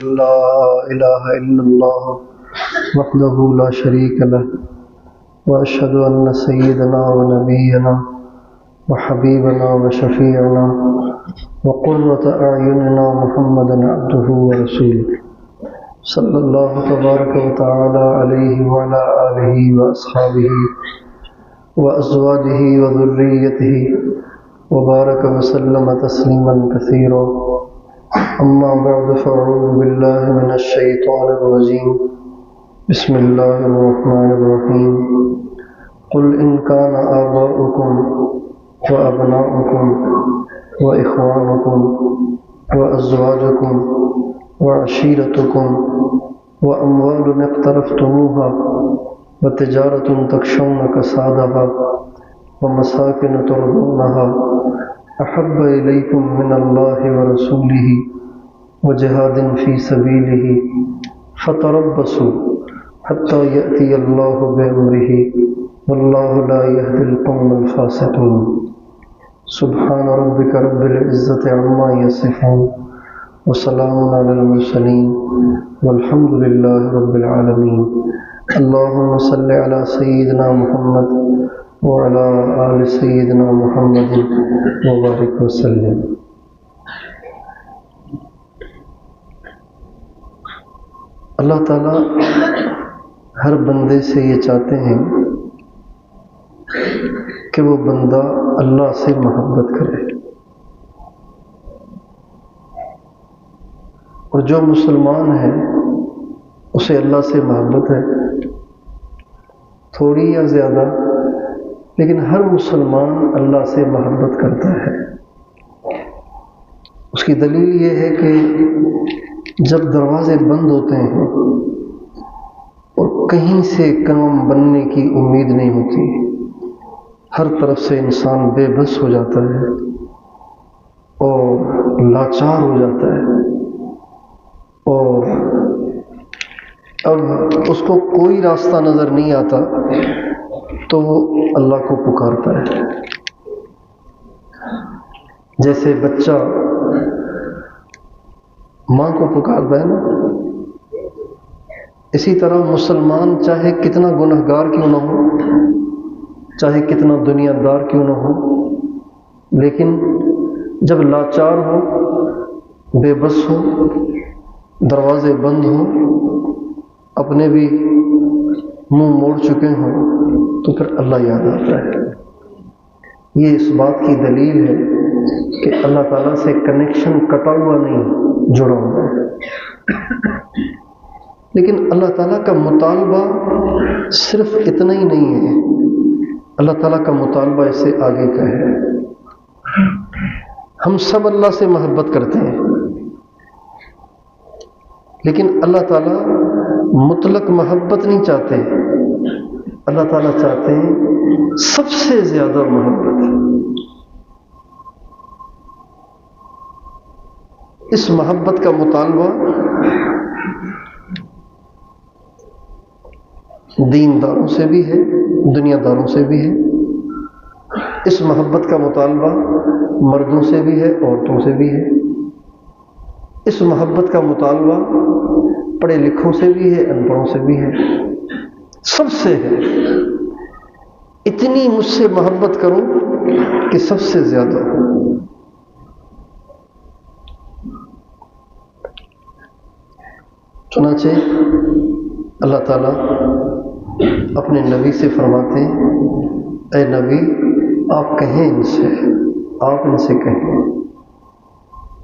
لا إله إلا الله وحده لا شريك له وأشهد أن سيدنا ونبينا وحبيبنا وشفيعنا وقرة أعيننا محمدا عبده ورسوله صلى الله تبارك وتعالى عليه وعلى آله وأصحابه وأزواجه وذريته وبارك وسلم تسليما كثيرا. أما بعد فأعوذ بالله من الشيطان الرجيم. بسم الله الرحمن الرحيم. قل إن كان آباؤكم وأبناؤكم وإخوانكم وأزواجكم وعشيرتكم وأموال اقترفتموها وتجارة تخشون كسادها ومساكن ترضونها أحب إليكم من الله ورسوله وجهاد في سبيله فتربصوا حتى يأتي الله بأمره والله لا يهدي القوم الفاسقين. سبحان ربك رب العزة عما يصفون وسلام على المرسلين والحمد لله رب العالمين. اللهم صل على سيدنا محمد وعلى آل سيدنا محمد وبارك وسلم. اللہ تعالیٰ ہر بندے سے یہ چاہتے ہیں کہ وہ بندہ اللہ سے محبت کرے، اور جو مسلمان ہے اسے اللہ سے محبت ہے، تھوڑی یا زیادہ، لیکن ہر مسلمان اللہ سے محبت کرتا ہے۔ اس کی دلیل یہ ہے کہ جب دروازے بند ہوتے ہیں اور کہیں سے کام بننے کی امید نہیں ہوتی، ہر طرف سے انسان بے بس ہو جاتا ہے اور لاچار ہو جاتا ہے، اور اب اس کو کوئی راستہ نظر نہیں آتا تو وہ اللہ کو پکارتا ہے۔ جیسے بچہ ماں کو پکارتا ہے نا، اسی طرح مسلمان چاہے کتنا گنہگار کیوں نہ ہو، چاہے کتنا دنیا دار کیوں نہ ہو، لیکن جب لاچار ہو، بے بس ہو، دروازے بند ہوں، اپنے بھی منہ موڑ چکے ہوں، تو پھر اللہ یاد آتا ہے۔ یہ اس بات کی دلیل ہے کہ اللہ تعالیٰ سے کنیکشن کٹا ہوا نہیں، جڑا ہوا ہے۔ لیکن اللہ تعالیٰ کا مطالبہ صرف اتنا ہی نہیں ہے، اللہ تعالیٰ کا مطالبہ اس سے آگے کا ہے۔ ہم سب اللہ سے محبت کرتے ہیں، لیکن اللہ تعالیٰ مطلق محبت نہیں چاہتے، اللہ تعالیٰ چاہتے ہیں سب سے زیادہ محبت۔ اس محبت کا مطالبہ دینداروں سے بھی ہے، دنیا داروں سے بھی ہے۔ اس محبت کا مطالبہ مردوں سے بھی ہے، عورتوں سے بھی ہے۔ اس محبت کا مطالبہ پڑھے لکھوں سے بھی ہے، ان پڑھوں سے بھی ہے، سب سے ہے۔ اتنی مجھ سے محبت کرو کہ سب سے زیادہ ہو۔ چنانچہ اللہ تعالیٰ اپنے نبی سے فرماتے ہیں، اے نبی آپ کہیں ان سے، آپ ان سے کہیں،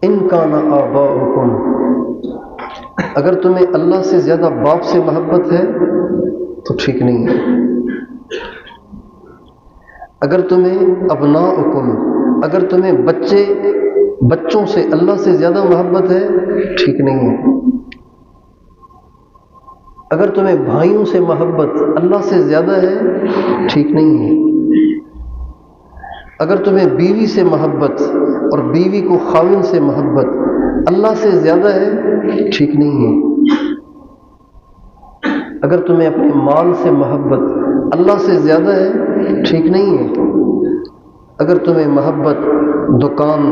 ان کان آباؤکم، اگر تمہیں اللہ سے زیادہ باپ سے محبت ہے تو ٹھیک نہیں ہے، اگر تمہیں ابناؤکم، اگر تمہیں بچوں سے اللہ سے زیادہ محبت ہے ٹھیک نہیں ہے، اگر تمہیں بھائیوں سے محبت اللہ سے زیادہ ہے ٹھیک نہیں ہے، اگر تمہیں بیوی سے محبت اور بیوی کو خاوند سے محبت اللہ سے زیادہ ہے ٹھیک نہیں ہے، اگر تمہیں اپنے مال سے محبت اللہ سے زیادہ ہے ٹھیک نہیں ہے، اگر تمہیں محبت دکان،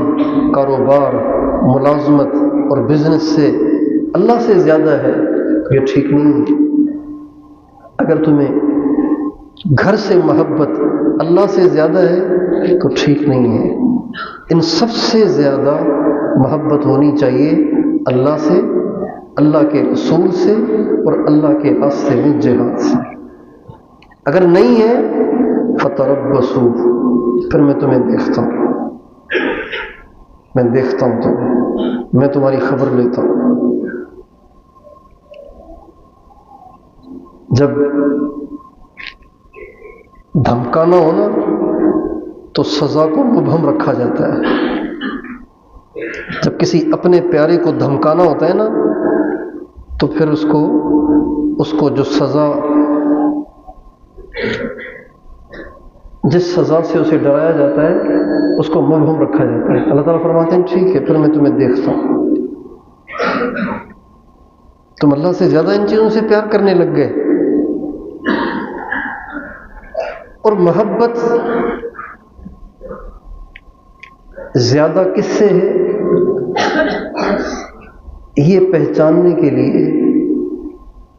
کاروبار، ملازمت اور بزنس سے اللہ سے زیادہ ہے تو یہ ٹھیک نہیں ہے۔ اگر تمہیں گھر سے محبت اللہ سے زیادہ ہے تو ٹھیک نہیں ہے۔ ان سب سے زیادہ محبت ہونی چاہیے اللہ سے، اللہ کے رسول سے اور اللہ کے راستے میں جہاد سے۔ اگر نہیں ہے فتربصوا، پھر میں تمہیں دیکھتا ہوں، میں دیکھتا ہوں تمہیں، میں تمہاری خبر لیتا ہوں۔ جب دھمکانا ہو نا تو سزا کو مبہم رکھا جاتا ہے۔ جب کسی اپنے پیارے کو دھمکانا ہوتا ہے نا تو پھر اس کو جو سزا، جس سزا سے اسے ڈرایا جاتا ہے اس کو مبہم رکھا جاتا ہے۔ اللہ تعالیٰ فرماتے ہیں ٹھیک ہے، پھر میں تمہیں دیکھتا ہوں۔ تم اللہ سے زیادہ ان چیزوں سے پیار کرنے لگ گئے۔ اور محبت زیادہ کس سے ہے، یہ پہچاننے کے لیے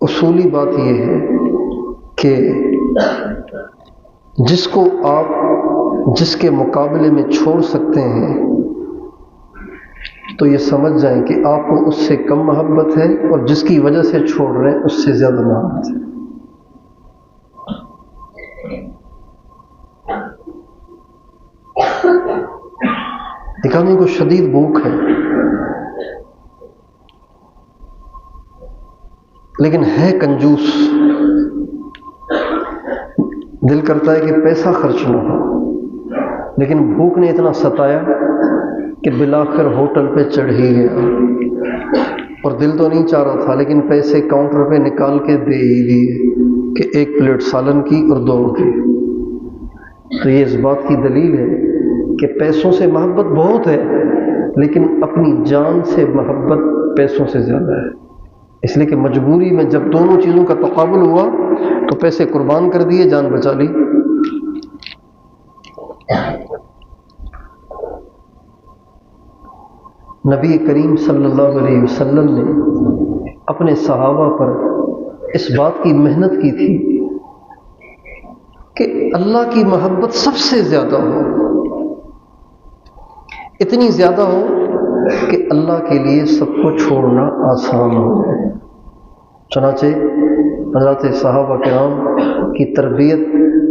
اصولی بات یہ ہے کہ جس کو آپ جس کے مقابلے میں چھوڑ سکتے ہیں تو یہ سمجھ جائیں کہ آپ کو اس سے کم محبت ہے، اور جس کی وجہ سے چھوڑ رہے ہیں اس سے زیادہ محبت ہے۔ ایک آدمی کو شدید بھوک ہے لیکن ہے کنجوس، دل کرتا ہے کہ پیسہ خرچ نہ ہو، لیکن بھوک نے اتنا ستایا کہ بالآخر ہوٹل پہ چڑھ ہی گیا، اور دل تو نہیں چاہ رہا تھا لیکن پیسے کاؤنٹر پہ نکال کے دے ہی دیے کہ 1 پلیٹ سالن کی اور 2 روٹی۔ تو یہ اس بات کی دلیل ہے کہ پیسوں سے محبت بہت ہے لیکن اپنی جان سے محبت پیسوں سے زیادہ ہے۔ اس لیے کہ مجبوری میں جب دونوں چیزوں کا تقابل ہوا تو پیسے قربان کر دیے، جان بچا لی۔ نبی کریم صلی اللہ علیہ وسلم نے اپنے صحابہ پر اس بات کی محنت کی تھی کہ اللہ کی محبت سب سے زیادہ ہو، اتنی زیادہ ہو کہ اللہ کے لیے سب کو چھوڑنا آسان ہو جائے۔ چنانچہ حضرات صحابہ کرام کی تربیت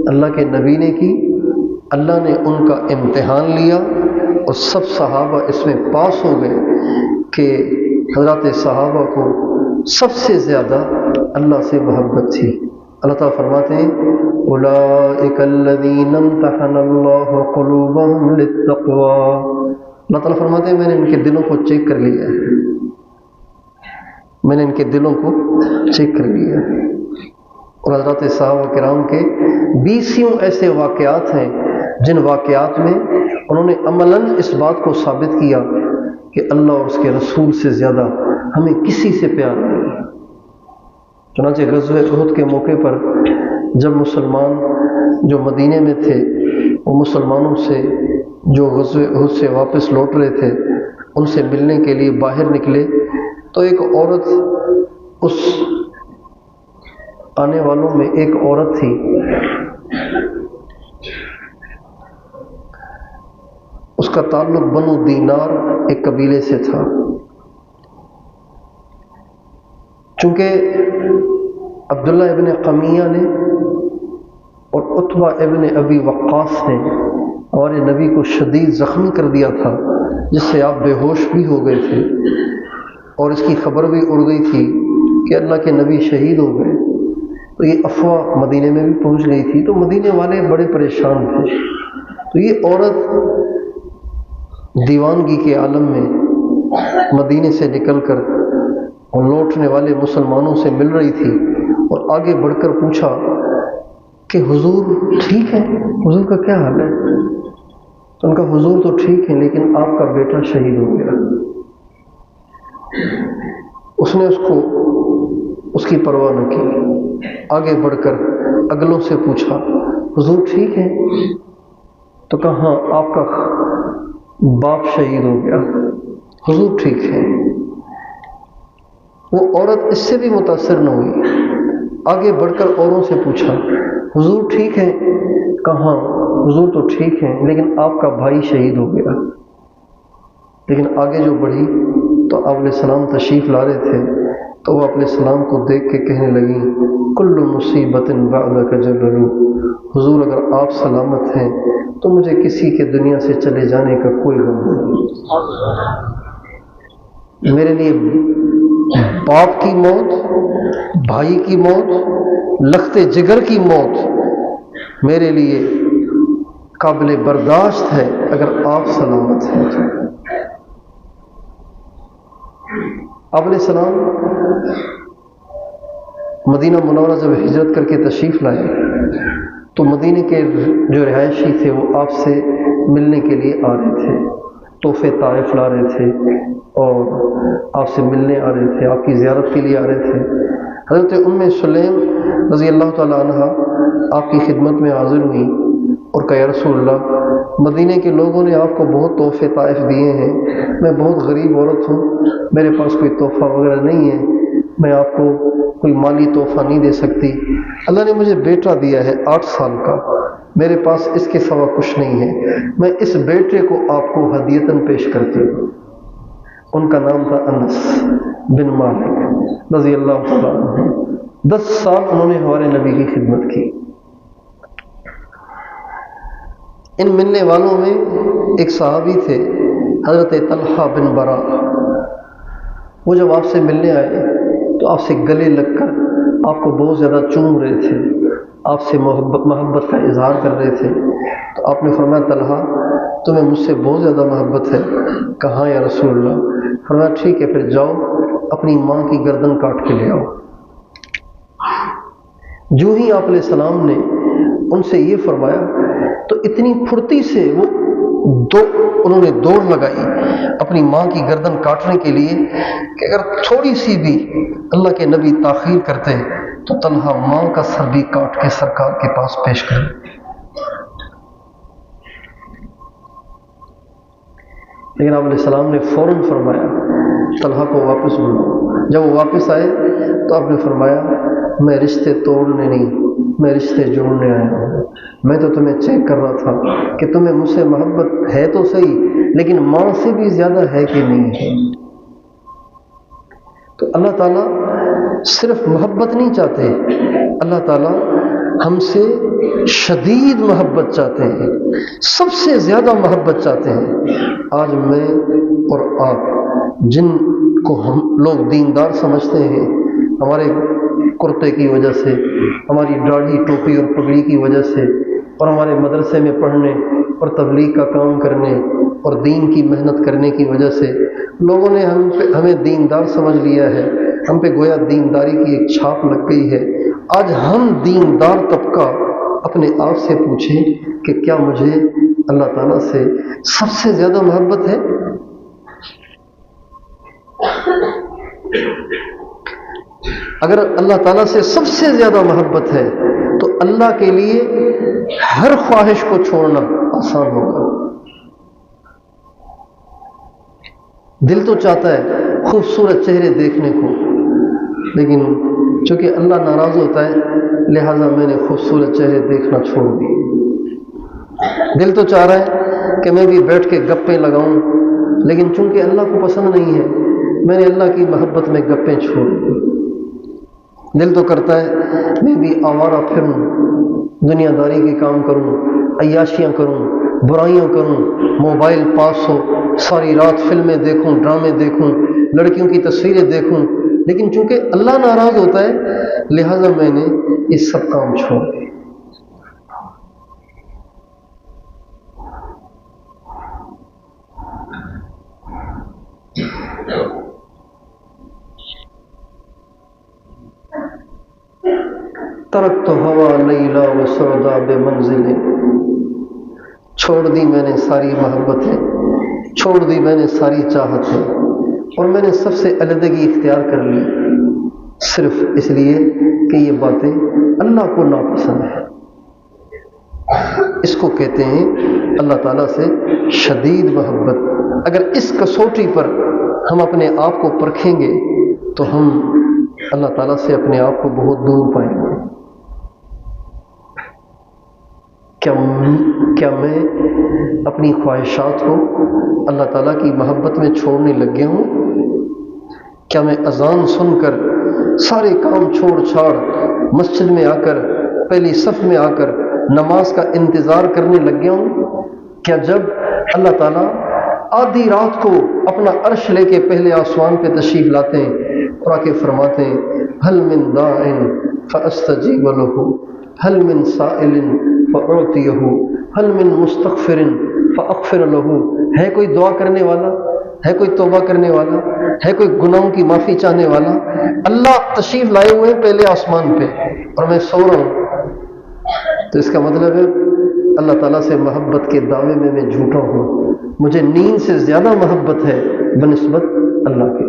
اللہ کے نبی نے کی، اللہ نے ان کا امتحان لیا اور سب صحابہ اس میں پاس ہو گئے کہ حضرات صحابہ کو سب سے زیادہ اللہ سے محبت تھی۔ اللہ تعالیٰ فرماتے ہیں اولئک الذین امتحن اللہ قلوبہم للتقوی۔ اللہ تعالیٰ فرماتے ہیں میں نے ان کے دلوں کو چیک کر لیا ہے، میں نے ان کے دلوں کو چیک کر لیا ہے۔ اور حضرات صحابہ کرام کے 20 ایسے واقعات ہیں جن واقعات میں انہوں نے عملاً اس بات کو ثابت کیا کہ اللہ اور اس کے رسول سے زیادہ ہمیں کسی سے پیار نہیں ہے۔ چنانچہ غزوہ احد کے موقع پر جب مسلمان جو مدینے میں تھے وہ مسلمانوں سے جو غزوہ احد سے واپس لوٹ رہے تھے ان سے ملنے کے لیے باہر نکلے تو ایک عورت، اس آنے والوں میں ایک عورت تھی، اس کا تعلق بنو دینار ایک قبیلے سے تھا۔ چونکہ عبداللہ ابن قمیہ نے اور عتبہ ابن ابی وقاص نے ہمارے نبی کو شدید زخمی کر دیا تھا جس سے آپ بے ہوش بھی ہو گئے تھے، اور اس کی خبر بھی اڑ گئی تھی کہ اللہ کے نبی شہید ہو گئے، تو یہ افواہ مدینے میں بھی پہنچ گئی تھی، تو مدینے والے بڑے پریشان تھے۔ تو یہ عورت دیوانگی کے عالم میں مدینے سے نکل کر اور لوٹنے والے مسلمانوں سے مل رہی تھی، اور آگے بڑھ کر پوچھا کہ حضور ٹھیک ہے، حضور کا کیا حال ہے؟ تو ان کا حضور تو ٹھیک ہے لیکن آپ کا بیٹا شہید ہو گیا۔ اس نے اس کی پرواہ نہ کی، آگے بڑھ کر اگلوں سے پوچھا حضور ٹھیک ہے؟ تو کہا ہاں آپ کا باپ شہید ہو گیا، حضور ٹھیک ہے۔ وہ عورت اس سے بھی متاثر نہ ہوئی، آگے بڑھ کر اوروں سے پوچھا حضور ٹھیک ہے؟ کہاں حضور تو ٹھیک ہیں، لیکن آپ کا بھائی شہید ہو گیا۔ لیکن آگے جو بڑھی تو آپ علیہ السلام تشریف لا رہے تھے، تو وہ اپنے السلام کو دیکھ کے کہنے لگیں کل مصیبت بعدک جلل، حضور اگر آپ سلامت ہیں تو مجھے کسی کے دنیا سے چلے جانے کا کوئی غم نہیں۔ میرے لیے باپ کی موت، بھائی کی موت، لخت جگر کی موت میرے لیے قابل برداشت ہے اگر آپ سلامت ہیں۔ آپ علیہ السلام مدینہ منورہ جب ہجرت کر کے تشریف لائے تو مدینے کے جو رہائشی تھے وہ آپ سے ملنے کے لیے آ رہے تھے، تحفے طائف لا رہے تھے اور آپ سے ملنے آ رہے تھے، آپ کی زیارت کے لیے آ رہے تھے۔ حضرت ام سلیم رضی اللہ تعالیٰ عنہ آپ کی خدمت میں حاضر ہوئیں اور کہا یا رسول اللہ، مدینے کے لوگوں نے آپ کو بہت تحفے طائف دیے ہیں، میں بہت غریب عورت ہوں، میرے پاس کوئی تحفہ وغیرہ نہیں ہے، میں آپ کو کوئی مالی تحفہ نہیں دے سکتی، اللہ نے مجھے بیٹا دیا ہے 8 سال کا، میرے پاس اس کے سوا کچھ نہیں ہے، میں اس بیٹے کو آپ کو ہدیتاً پیش کرتی ہوں۔ ان کا نام تھا انس بن مالک رضی اللہ تعالیٰ عنہ۔ 10 سال انہوں نے ہمارے نبی کی خدمت کی۔ ان ملنے والوں میں ایک صحابی تھے حضرت طلحہ بن برا، وہ جب آپ سے ملنے آئے تو آپ سے گلے لگ کر آپ کو بہت زیادہ چوم رہے تھے، آپ سے محبت کا اظہار کر رہے تھے، تو آپ نے فرمایا طلحہ تمہیں مجھ سے بہت زیادہ محبت ہے؟ کہاں یا رسول اللہ؟ فرمایا ٹھیک ہے پھر جاؤ اپنی ماں کی گردن کاٹ کے لے آؤ۔ جو ہی آپ علیہ السلام نے ان سے یہ فرمایا تو اتنی پھرتی سے وہ انہوں نے دوڑ لگائی اپنی ماں کی گردن کاٹنے کے لیے کہ اگر تھوڑی سی بھی اللہ کے نبی تاخیر کرتے تو طلحہ ماں کا سر بھی کاٹ کے سرکار کے پاس پیش کرے۔ لیکن آپ علیہ السلام نے فوراً فرمایا طلحہ کو واپس بلاؤ۔ جب وہ واپس آئے تو آپ نے فرمایا میں رشتے توڑنے نہیں، میں رشتے جوڑنے آیا ہوں، میں تو تمہیں چیک کر رہا تھا کہ تمہیں مجھ سے محبت ہے تو صحیح لیکن ماں سے بھی زیادہ ہے کہ نہیں ہے۔ تو اللہ تعالیٰ صرف محبت نہیں چاہتے، اللہ تعالیٰ ہم سے شدید محبت چاہتے ہیں، سب سے زیادہ محبت چاہتے ہیں۔ آج میں اور آپ جن کو ہم لوگ دیندار سمجھتے ہیں، ہمارے کرتے کی وجہ سے، ہماری داڑھی ٹوپی اور پگڑی کی وجہ سے، اور ہمارے مدرسے میں پڑھنے اور تبلیغ کا کام کرنے اور دین کی محنت کرنے کی وجہ سے لوگوں نے ہمیں دیندار سمجھ لیا ہے، ہم پہ گویا دینداری کی ایک چھاپ لگ گئی ہے۔ آج ہم دیندار طبقہ اپنے آپ سے پوچھیں کہ کیا مجھے اللہ تعالیٰ سے سب سے زیادہ محبت ہے؟ اگر اللہ تعالیٰ سے سب سے زیادہ محبت ہے تو اللہ کے لیے ہر خواہش کو چھوڑنا آسان ہوگا۔ دل تو چاہتا ہے خوبصورت چہرے دیکھنے کو، لیکن چونکہ اللہ ناراض ہوتا ہے لہٰذا میں نے خوبصورت چہرے دیکھنا چھوڑ دی۔ دل تو چاہ رہا ہے کہ میں بھی بیٹھ کے گپیں لگاؤں، لیکن چونکہ اللہ کو پسند نہیں ہے میں نے اللہ کی محبت میں گپیں چھوڑ دی۔ دل تو کرتا ہے میں بھی آوارہ پھروں، دنیا داری کے کام کروں، عیاشیاں کروں، برائیاں کروں، موبائل پاس ہو، ساری رات فلمیں دیکھوں، ڈرامے دیکھوں، لڑکیوں کی تصویریں دیکھوں، لیکن چونکہ اللہ ناراض ہوتا ہے لہٰذا میں نے یہ سب کام چھوڑ دیے۔ ترکت ہوا لیلا و سودا بے منزل، چھوڑ دی میں نے ساری محبتیں، چھوڑ دی میں نے ساری چاہتیں، اور میں نے سب سے علیحدگی اختیار کر لی صرف اس لیے کہ یہ باتیں اللہ کو ناپسند ہیں۔ اس کو کہتے ہیں اللہ تعالیٰ سے شدید محبت۔ اگر اس کسوٹی پر ہم اپنے آپ کو پرکھیں گے تو ہم اللہ تعالیٰ سے اپنے آپ کو بہت دور پائیں گے۔ کیا میں اپنی خواہشات کو اللہ تعالیٰ کی محبت میں چھوڑنے لگ گیا ہوں؟ کیا میں اذان سن کر سارے کام چھوڑ چھاڑ مسجد میں آ کر پہلی صف میں آ کر نماز کا انتظار کرنے لگ گیا ہوں؟ کیا جب اللہ تعالیٰ آدھی رات کو اپنا عرش لے کے پہلے آسمان پہ تشریف لاتے ہیں اور آ کے فرماتے ہیں هل من داع فاستجیب له هل من سائل فاعطیہ هل من مستغفر فاغفر له، ہے کوئی دعا کرنے والا، ہے کوئی توبہ کرنے والا، ہے کوئی گناہوں کی معافی چاہنے والا؟ اللہ تشریف لائے ہوئے ہیں پہلے آسمان پہ اور میں سو رہا ہوں، تو اس کا مطلب ہے اللہ تعالیٰ سے محبت کے دعوے میں جھوٹا ہوں، مجھے نیند سے زیادہ محبت ہے بنسبت اللہ کے۔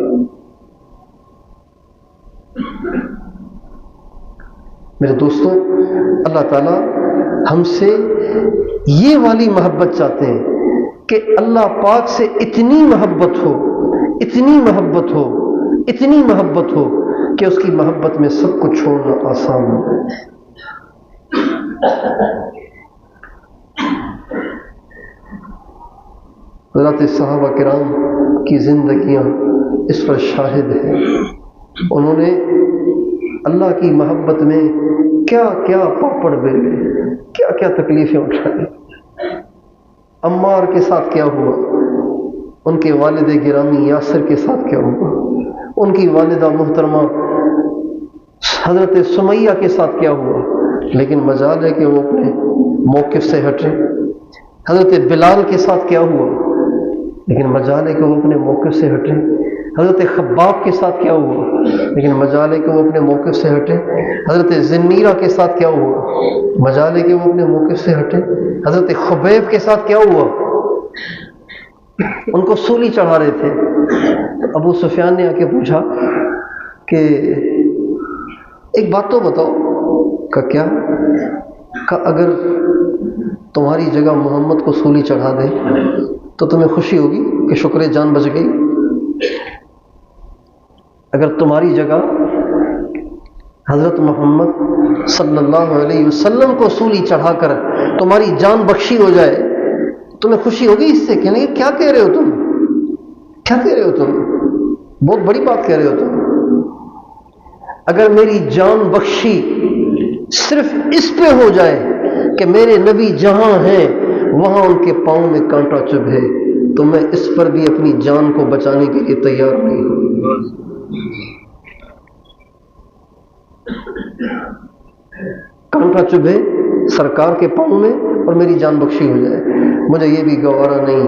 میرے دوستوں، اللہ تعالیٰ ہم سے یہ والی محبت چاہتے ہیں کہ اللہ پاک سے اتنی محبت ہو، اتنی محبت ہو، اتنی محبت ہو کہ اس کی محبت میں سب کو چھوڑنا آسان ہو جائے۔ حضرات صحابہ کرام کی زندگیاں اس پر شاہد ہیں، انہوں نے اللہ کی محبت میں کیا کیا پاپڑ بیلے، کیا کیا تکلیفیں اٹھائیں۔ عمار کے ساتھ کیا ہوا، ان کے والد گرامی یاسر کے ساتھ کیا ہوا، ان کی والدہ محترمہ حضرت سمیہ کے ساتھ کیا ہوا، لیکن مجال ہے کہ وہ اپنے موقف سے ہٹے۔ حضرت بلال کے ساتھ کیا ہوا، لیکن مجال ہے کہ وہ اپنے موقف سے ہٹے۔ حضرت خباب کے ساتھ کیا ہوا، لیکن مجال ہے کہ وہ اپنے موقف سے ہٹے۔ حضرت زنیرہ کے ساتھ کیا ہوا، مجال ہے کہ وہ اپنے موقف سے ہٹے۔ حضرت خبیب کے ساتھ کیا ہوا، ان کو سولی چڑھا رہے تھے، ابو سفیان نے آ کے پوچھا کہ ایک بات تو بتاؤ، کیا اگر تمہاری جگہ محمد کو سولی چڑھا دے تو تمہیں خوشی ہوگی کہ شکر جان بچ گئی؟ اگر تمہاری جگہ حضرت محمد صلی اللہ علیہ وسلم کو سولی چڑھا کر تمہاری جان بخشی ہو جائے، تمہیں خوشی ہوگی اس سے؟ کہ نہیں، کیا کہہ رہے ہو تم، کیا کہہ رہے ہو تم، بہت بڑی بات کہہ رہے ہو تم۔ اگر میری جان بخشی صرف اس پہ ہو جائے کہ میرے نبی جہاں ہیں وہاں ان کے پاؤں میں کانٹا چبھے، تو میں اس پر بھی اپنی جان کو بچانے کے لیے تیار نہیں ہوں۔ کانٹا چبھے سرکار کے پاؤں میں اور میری جان بخشی ہو جائے، مجھے یہ بھی گوارا نہیں۔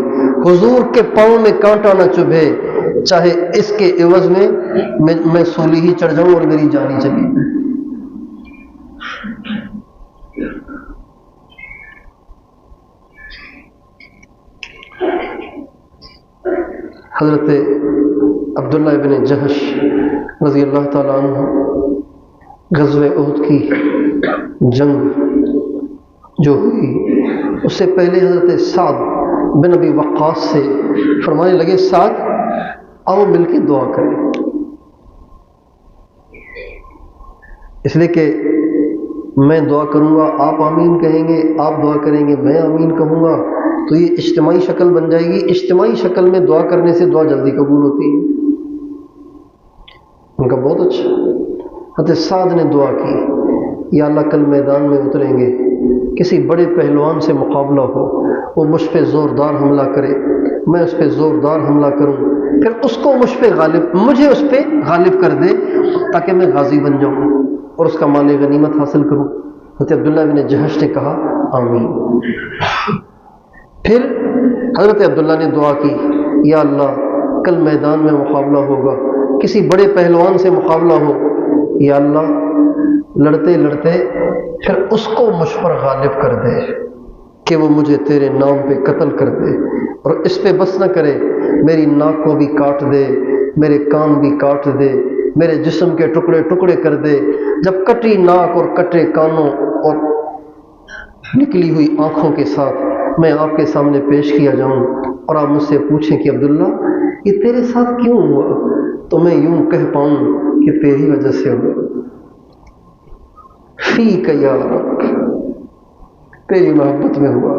حضور کے پاؤں میں کانٹا نہ چبھے، چاہے اس کے عوض میں سولی ہی چڑھ جاؤں اور میری جان ہی چلی جائے۔ حضرت عبداللہ ابن جہش رضی اللہ تعالیٰ عنہ غزوہ احد کی جنگ جو ہوئی، اس سے پہلے حضرت سعد بن ابی وقاص سے فرمانے لگے، سعد آؤ مل کے دعا کریں، اس لیے کہ میں دعا کروں گا آپ آمین کہیں گے، آپ دعا کریں گے میں آمین کہوں گا، تو یہ اجتماعی شکل بن جائے گی۔ اجتماعی شکل میں دعا کرنے سے دعا جلدی قبول ہوتی ہے۔ ان کا بہت اچھا۔ حضرت سعد نے دعا کی، یا اللہ کل میدان میں اتریں گے، کسی بڑے پہلوان سے مقابلہ ہو، وہ مجھ پہ زوردار حملہ کرے، میں اس پہ زوردار حملہ کروں، پھر اس کو مجھے اس پہ غالب کر دے تاکہ میں غازی بن جاؤں اور اس کا مال غنیمت حاصل کروں۔ حضرت عبداللہ بن جہش نے کہا آمین۔ پھر حضرت عبداللہ نے دعا کی، یا اللہ کل میدان میں مقابلہ ہوگا، کسی بڑے پہلوان سے مقابلہ ہو، یا اللہ لڑتے لڑتے پھر اس کو مجھ پر غالب کر دے کہ وہ مجھے تیرے نام پہ قتل کر دے، اور اس پہ بس نہ کرے، میری ناک کو بھی کاٹ دے، میرے کان بھی کاٹ دے، میرے جسم کے ٹکڑے ٹکڑے کر دے، جب کٹی ناک اور کٹے کانوں اور نکلی ہوئی آنکھوں کے ساتھ میں آپ کے سامنے پیش کیا جاؤں اور آپ مجھ سے پوچھیں کہ عبداللہ یہ تیرے ساتھ کیوں ہوا؟ تو میں یوں کہہ پاؤں کہ تیری وجہ سے ہوا، فیک یا رب، تیری محبت میں ہوا۔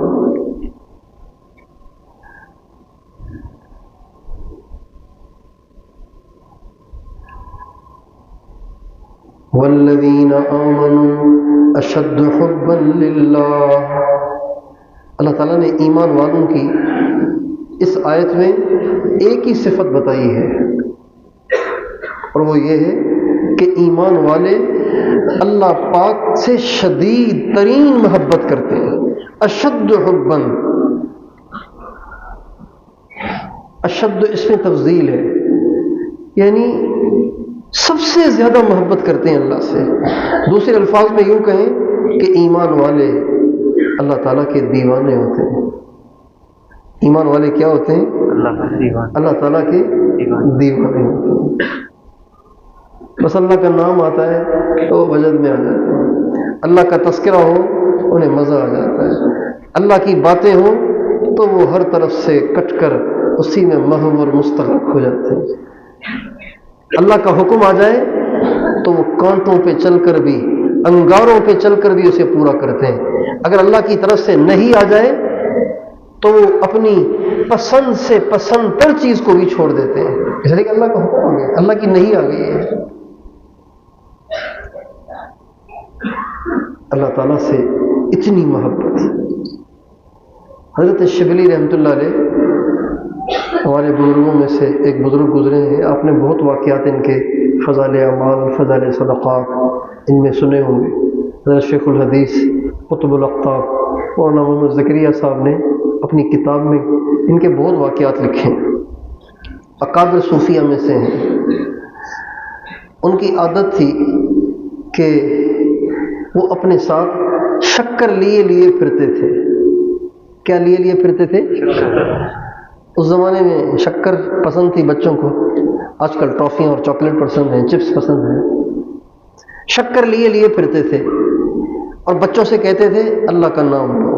والذین آمنوا اشد حبا للہ، اللہ تعالیٰ نے ایمان والوں کی اس آیت میں ایک ہی صفت بتائی ہے، اور وہ یہ ہے کہ ایمان والے اللہ پاک سے شدید ترین محبت کرتے ہیں۔ اشد حبا، اشد اس میں تفضیل ہے، یعنی سب سے زیادہ محبت کرتے ہیں اللہ سے۔ دوسرے الفاظ میں یوں کہیں کہ ایمان والے اللہ تعالیٰ کے دیوانے ہوتے ہیں۔ ایمان والے کیا ہوتے ہیں؟ اللہ تعالیٰ کے دیوانے ہوتے ہیں۔ بس اللہ کا نام آتا ہے تو وہ وجد میں آ جاتے ہیں، اللہ کا تذکرہ ہو انہیں مزہ آ جاتا ہے، اللہ کی باتیں ہوں تو وہ ہر طرف سے کٹ کر اسی میں محو اور مستغرق ہو جاتے ہیں۔ اللہ کا حکم آ جائے تو وہ کانٹوں پہ چل کر بھی، انگاروں پہ چل کر بھی اسے پورا کرتے ہیں۔ اگر اللہ کی طرف سے نہیں آ جائے تو وہ اپنی پسند سے پسند تر چیز کو بھی چھوڑ دیتے ہیں، اس لیے کہ اللہ کا حکم آ گیا، اللہ کی نہیں آ گئی ہے۔ اللہ تعالیٰ سے اتنی محبت۔ حضرت شبلی رحمۃ اللہ علیہ ہمارے بزرگوں میں سے ایک بزرگ گزرے ہیں، آپ نے بہت واقعات ان کے فضائل اعمال، فضائل صدقات ان میں سنے ہوں گے۔ حضرت شیخ الحدیث قطب الاقطاب مولانا محمد زکریا صاحب نے اپنی کتاب میں ان کے بہت واقعات لکھے ہیں، اکابر صوفیہ میں سے ہیں۔ ان کی عادت تھی کہ وہ اپنے ساتھ شکر لیے پھرتے تھے۔ کیا لیے پھرتے تھے؟ اس زمانے میں شکر پسند تھی بچوں کو، آج کل ٹافیاں اور چاکلیٹ پسند ہیں، چپس پسند ہیں۔ شکر لیے پھرتے تھے اور بچوں سے کہتے تھے اللہ کا نام لو،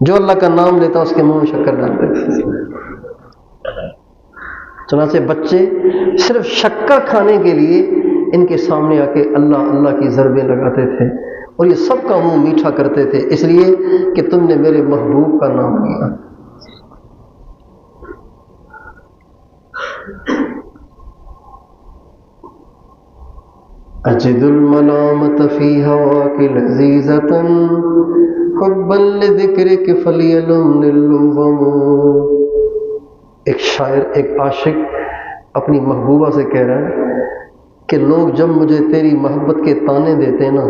جو اللہ کا نام لیتا اس کے منہ میں شکر ڈالتے تھے۔ چنانچہ بچے صرف شکر کھانے کے لیے ان کے سامنے آ کے اللہ اللہ کی ضربیں لگاتے تھے، اور یہ سب کا منہ میٹھا کرتے تھے، اس لیے کہ تم نے میرے محبوب کا نام لیا۔ اجد الملامت فی ہواک لذیذۃ حبا لذکرک فلیلمن اللوم۔ ایک شاعر، ایک عاشق اپنی محبوبہ سے کہہ رہا ہے کہ لوگ جب مجھے تیری محبت کے طعنے دیتے ہیں نا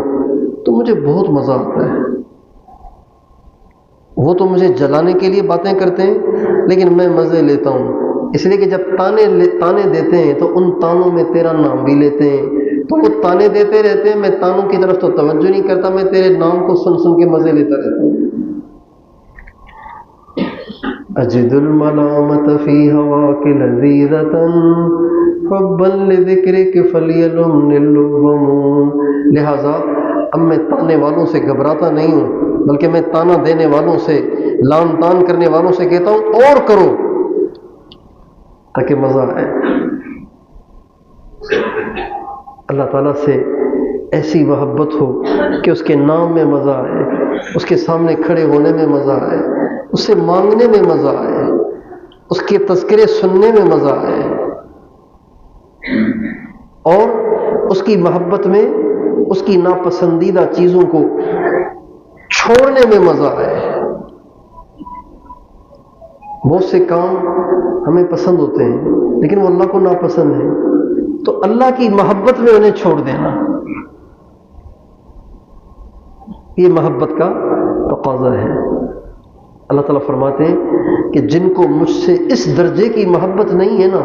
تو مجھے بہت مزہ آتا ہے۔ وہ تو مجھے جلانے کے لیے باتیں کرتے ہیں لیکن میں مزے لیتا ہوں، اس لیے کہ جب تانے دیتے ہیں تو ان تانوں میں تیرا نام بھی لیتے ہیں، تو وہ تانے دیتے رہتے ہیں، میں تانوں کی طرف تو توجہ نہیں کرتا، میں تیرے نام کو سن سن کے مزے لیتا رہتا ہوں۔ اجد الملامت فی ہواک لذیذۃ حبا لذکرک فلیلمن اللوم۔ لہذا اب میں تانے والوں سے گھبراتا نہیں ہوں، بلکہ میں تانا دینے والوں سے، لام تان کرنے والوں سے کہتا ہوں اور کرو تاکہ مزہ آئے۔ اللہ تعالیٰ سے ایسی محبت ہو کہ اس کے نام میں مزہ آئے، اس کے سامنے کھڑے ہونے میں مزہ آئے، اس سے مانگنے میں مزہ آئے، اس کے تذکرے سننے میں مزہ آئے، اور اس کی محبت میں اس کی ناپسندیدہ چیزوں کو چھوڑنے میں مزہ آئے۔ بہت سے کام ہمیں پسند ہوتے ہیں لیکن وہ اللہ کو ناپسند ہیں، تو اللہ کی محبت میں انہیں چھوڑ دینا، یہ محبت کا تقاضا ہے۔ اللہ تعالیٰ فرماتے ہیں کہ جن کو مجھ سے اس درجے کی محبت نہیں ہے نا،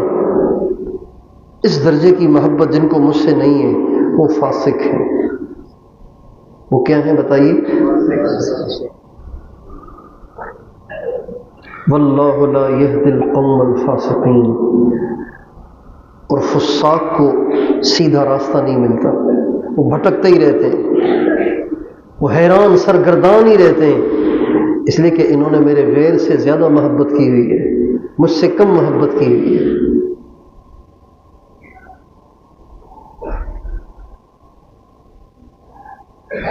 اس درجے کی محبت جن کو مجھ سے نہیں ہے وہ فاسق ہیں۔ وہ کیا ہیں بتائیے؟ واللہ لا یہدی القوم الفاسقین۔ اور فساق کو سیدھا راستہ نہیں ملتا، وہ بھٹکتے ہی رہتے ہیں، وہ حیران سرگردان ہی رہتے ہیں، اس لیے کہ انہوں نے میرے غیر سے زیادہ محبت کی ہوئی ہے، مجھ سے کم محبت کی ہوئی ہے۔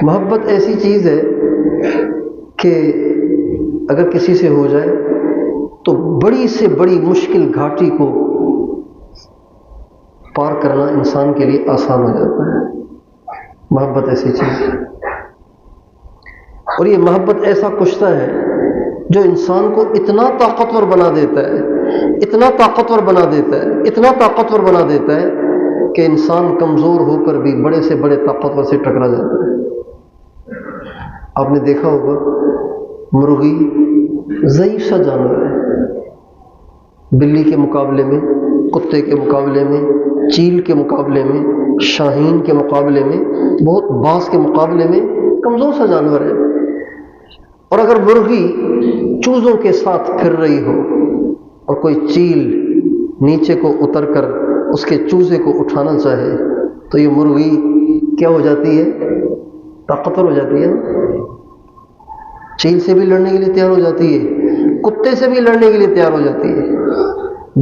محبت ایسی چیز ہے کہ اگر کسی سے ہو جائے تو بڑی سے بڑی مشکل گھاٹی کو پار کرنا انسان کے لیے آسان ہو جاتا ہے۔ محبت ایسی چیز ہے، اور یہ محبت ایسا کشتہ ہے جو انسان کو اتنا طاقتور بنا دیتا ہے، اتنا طاقتور بنا دیتا ہے، اتنا طاقتور بنا دیتا ہے کہ انسان کمزور ہو کر بھی بڑے سے بڑے طاقتور سے ٹکرا جاتا ہے۔ آپ نے دیکھا ہوگا مرغی ضعیف سا جانور ہے، بلی کے مقابلے میں، کتے کے مقابلے میں، چیل کے مقابلے میں، شاہین کے مقابلے میں، بہت باز کے مقابلے میں کمزور سا جانور ہے۔ اور اگر مرغی چوزوں کے ساتھ پھر رہی ہو اور کوئی چیل نیچے کو اتر کر اس کے چوزے کو اٹھانا چاہے تو یہ مرغی کیا ہو جاتی ہے؟ طاقتور ہو جاتی ہے نا، چیل سے بھی لڑنے کے لیے تیار ہو جاتی ہے، کتے سے بھی لڑنے کے لیے تیار ہو جاتی ہے،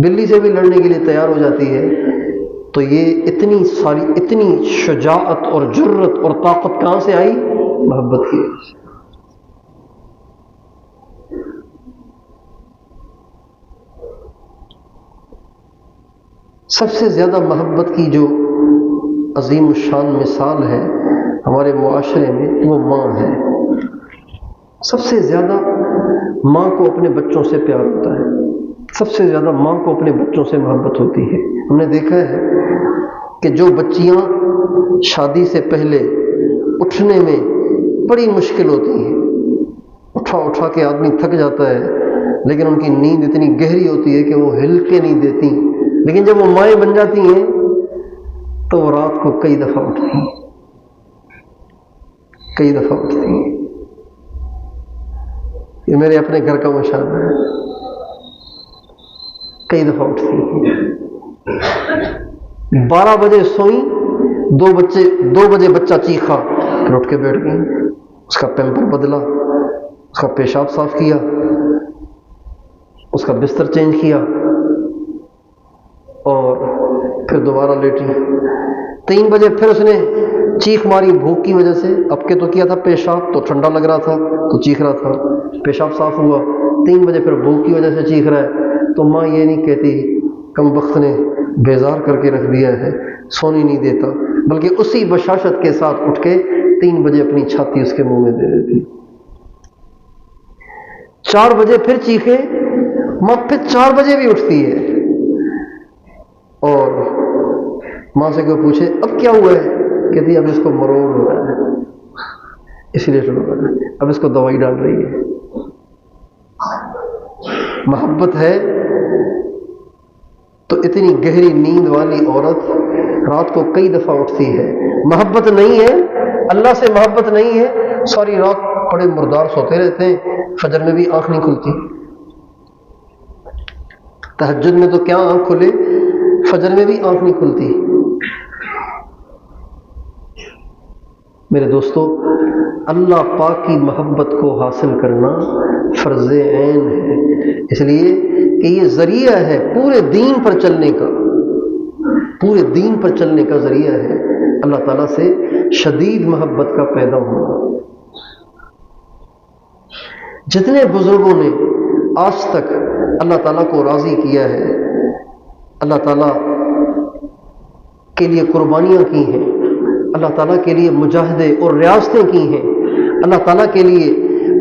بلی سے بھی لڑنے کے لیے تیار ہو جاتی ہے۔ تو یہ اتنی شجاعت اور جرت اور طاقت کہاں سے آئی؟ محبت کی۔ سب سے زیادہ محبت کی جو عظیم الشان مثال ہے ہمارے معاشرے میں وہ ماں ہے۔ سب سے زیادہ ماں کو اپنے بچوں سے پیار ہوتا ہے، سب سے زیادہ ماں کو اپنے بچوں سے محبت ہوتی ہے۔ ہم نے دیکھا ہے کہ جو بچیاں شادی سے پہلے اٹھنے میں بڑی مشکل ہوتی ہیں، اٹھا کے آدمی تھک جاتا ہے، لیکن ان کی نیند اتنی گہری ہوتی ہے کہ وہ ہل کے نہیں دیتی، لیکن جب وہ مائیں بن جاتی ہیں تو وہ رات کو کئی دفعہ اٹھتی ہیں، کئی دفعہ اٹھتی ہیں۔ یہ میرے اپنے گھر کا مشاہدہ ہے، کئی دفعہ اٹھتی ہیں۔ 12 بجے سوئیں، 2 بجے بچہ چیخا، پھر اٹھ کے بیٹھ گئی، اس کا پیمپر بدلا، اس کا پیشاب صاف کیا، اس کا بستر چینج کیا اور پھر دوبارہ لیٹی۔ 3 بجے پھر اس نے چیخ ماری بھوک کی وجہ سے، اب کے تو کیا تھا پیشاب، تو ٹھنڈا لگ رہا تھا تو چیخ رہا تھا، پیشاب صاف ہوا، 3 بجے پھر بھوک کی وجہ سے چیخ رہا ہے، تو ماں یہ نہیں کہتی کم بخت نے بیزار کر کے رکھ دیا ہے، سونی نہیں دیتا، بلکہ اسی بشاشت کے ساتھ اٹھ کے 3 بجے اپنی چھاتی اس کے منہ میں دے دیتی۔ 4 بجے پھر چیخے، ماں پھر 4 بجے بھی اٹھتی ہے، اور ماں سے کوئی پوچھے اب کیا ہوا ہے، کہتی اب اس کو مروڑ ہو رہا ہے، اس لیے شروع کر رہا ہے، اب اس کو دوائی ڈال رہی ہے۔ محبت ہے تو اتنی گہری نیند والی عورت رات کو کئی دفعہ اٹھتی ہے۔ محبت نہیں ہے، اللہ سے محبت نہیں ہے، ساری رات بڑے مردار سوتے رہتے ہیں، فجر میں بھی آنکھ نہیں کھلتی۔ تہجد میں تو کیا آنکھ کھلے، فجر میں بھی آنکھ نہیں کھلتی۔ میرے دوستو، اللہ پاک کی محبت کو حاصل کرنا فرض عین ہے، اس لیے کہ یہ ذریعہ ہے پورے دین پر چلنے کا، پورے دین پر چلنے کا ذریعہ ہے اللہ تعالیٰ سے شدید محبت کا پیدا ہونا۔ جتنے بزرگوں نے آج تک اللہ تعالیٰ کو راضی کیا ہے، اللہ تعالیٰ کے لیے قربانیاں کی ہیں، اللہ تعالیٰ کے لیے مجاہدے اور ریاستیں کی ہیں، اللہ تعالیٰ کے لیے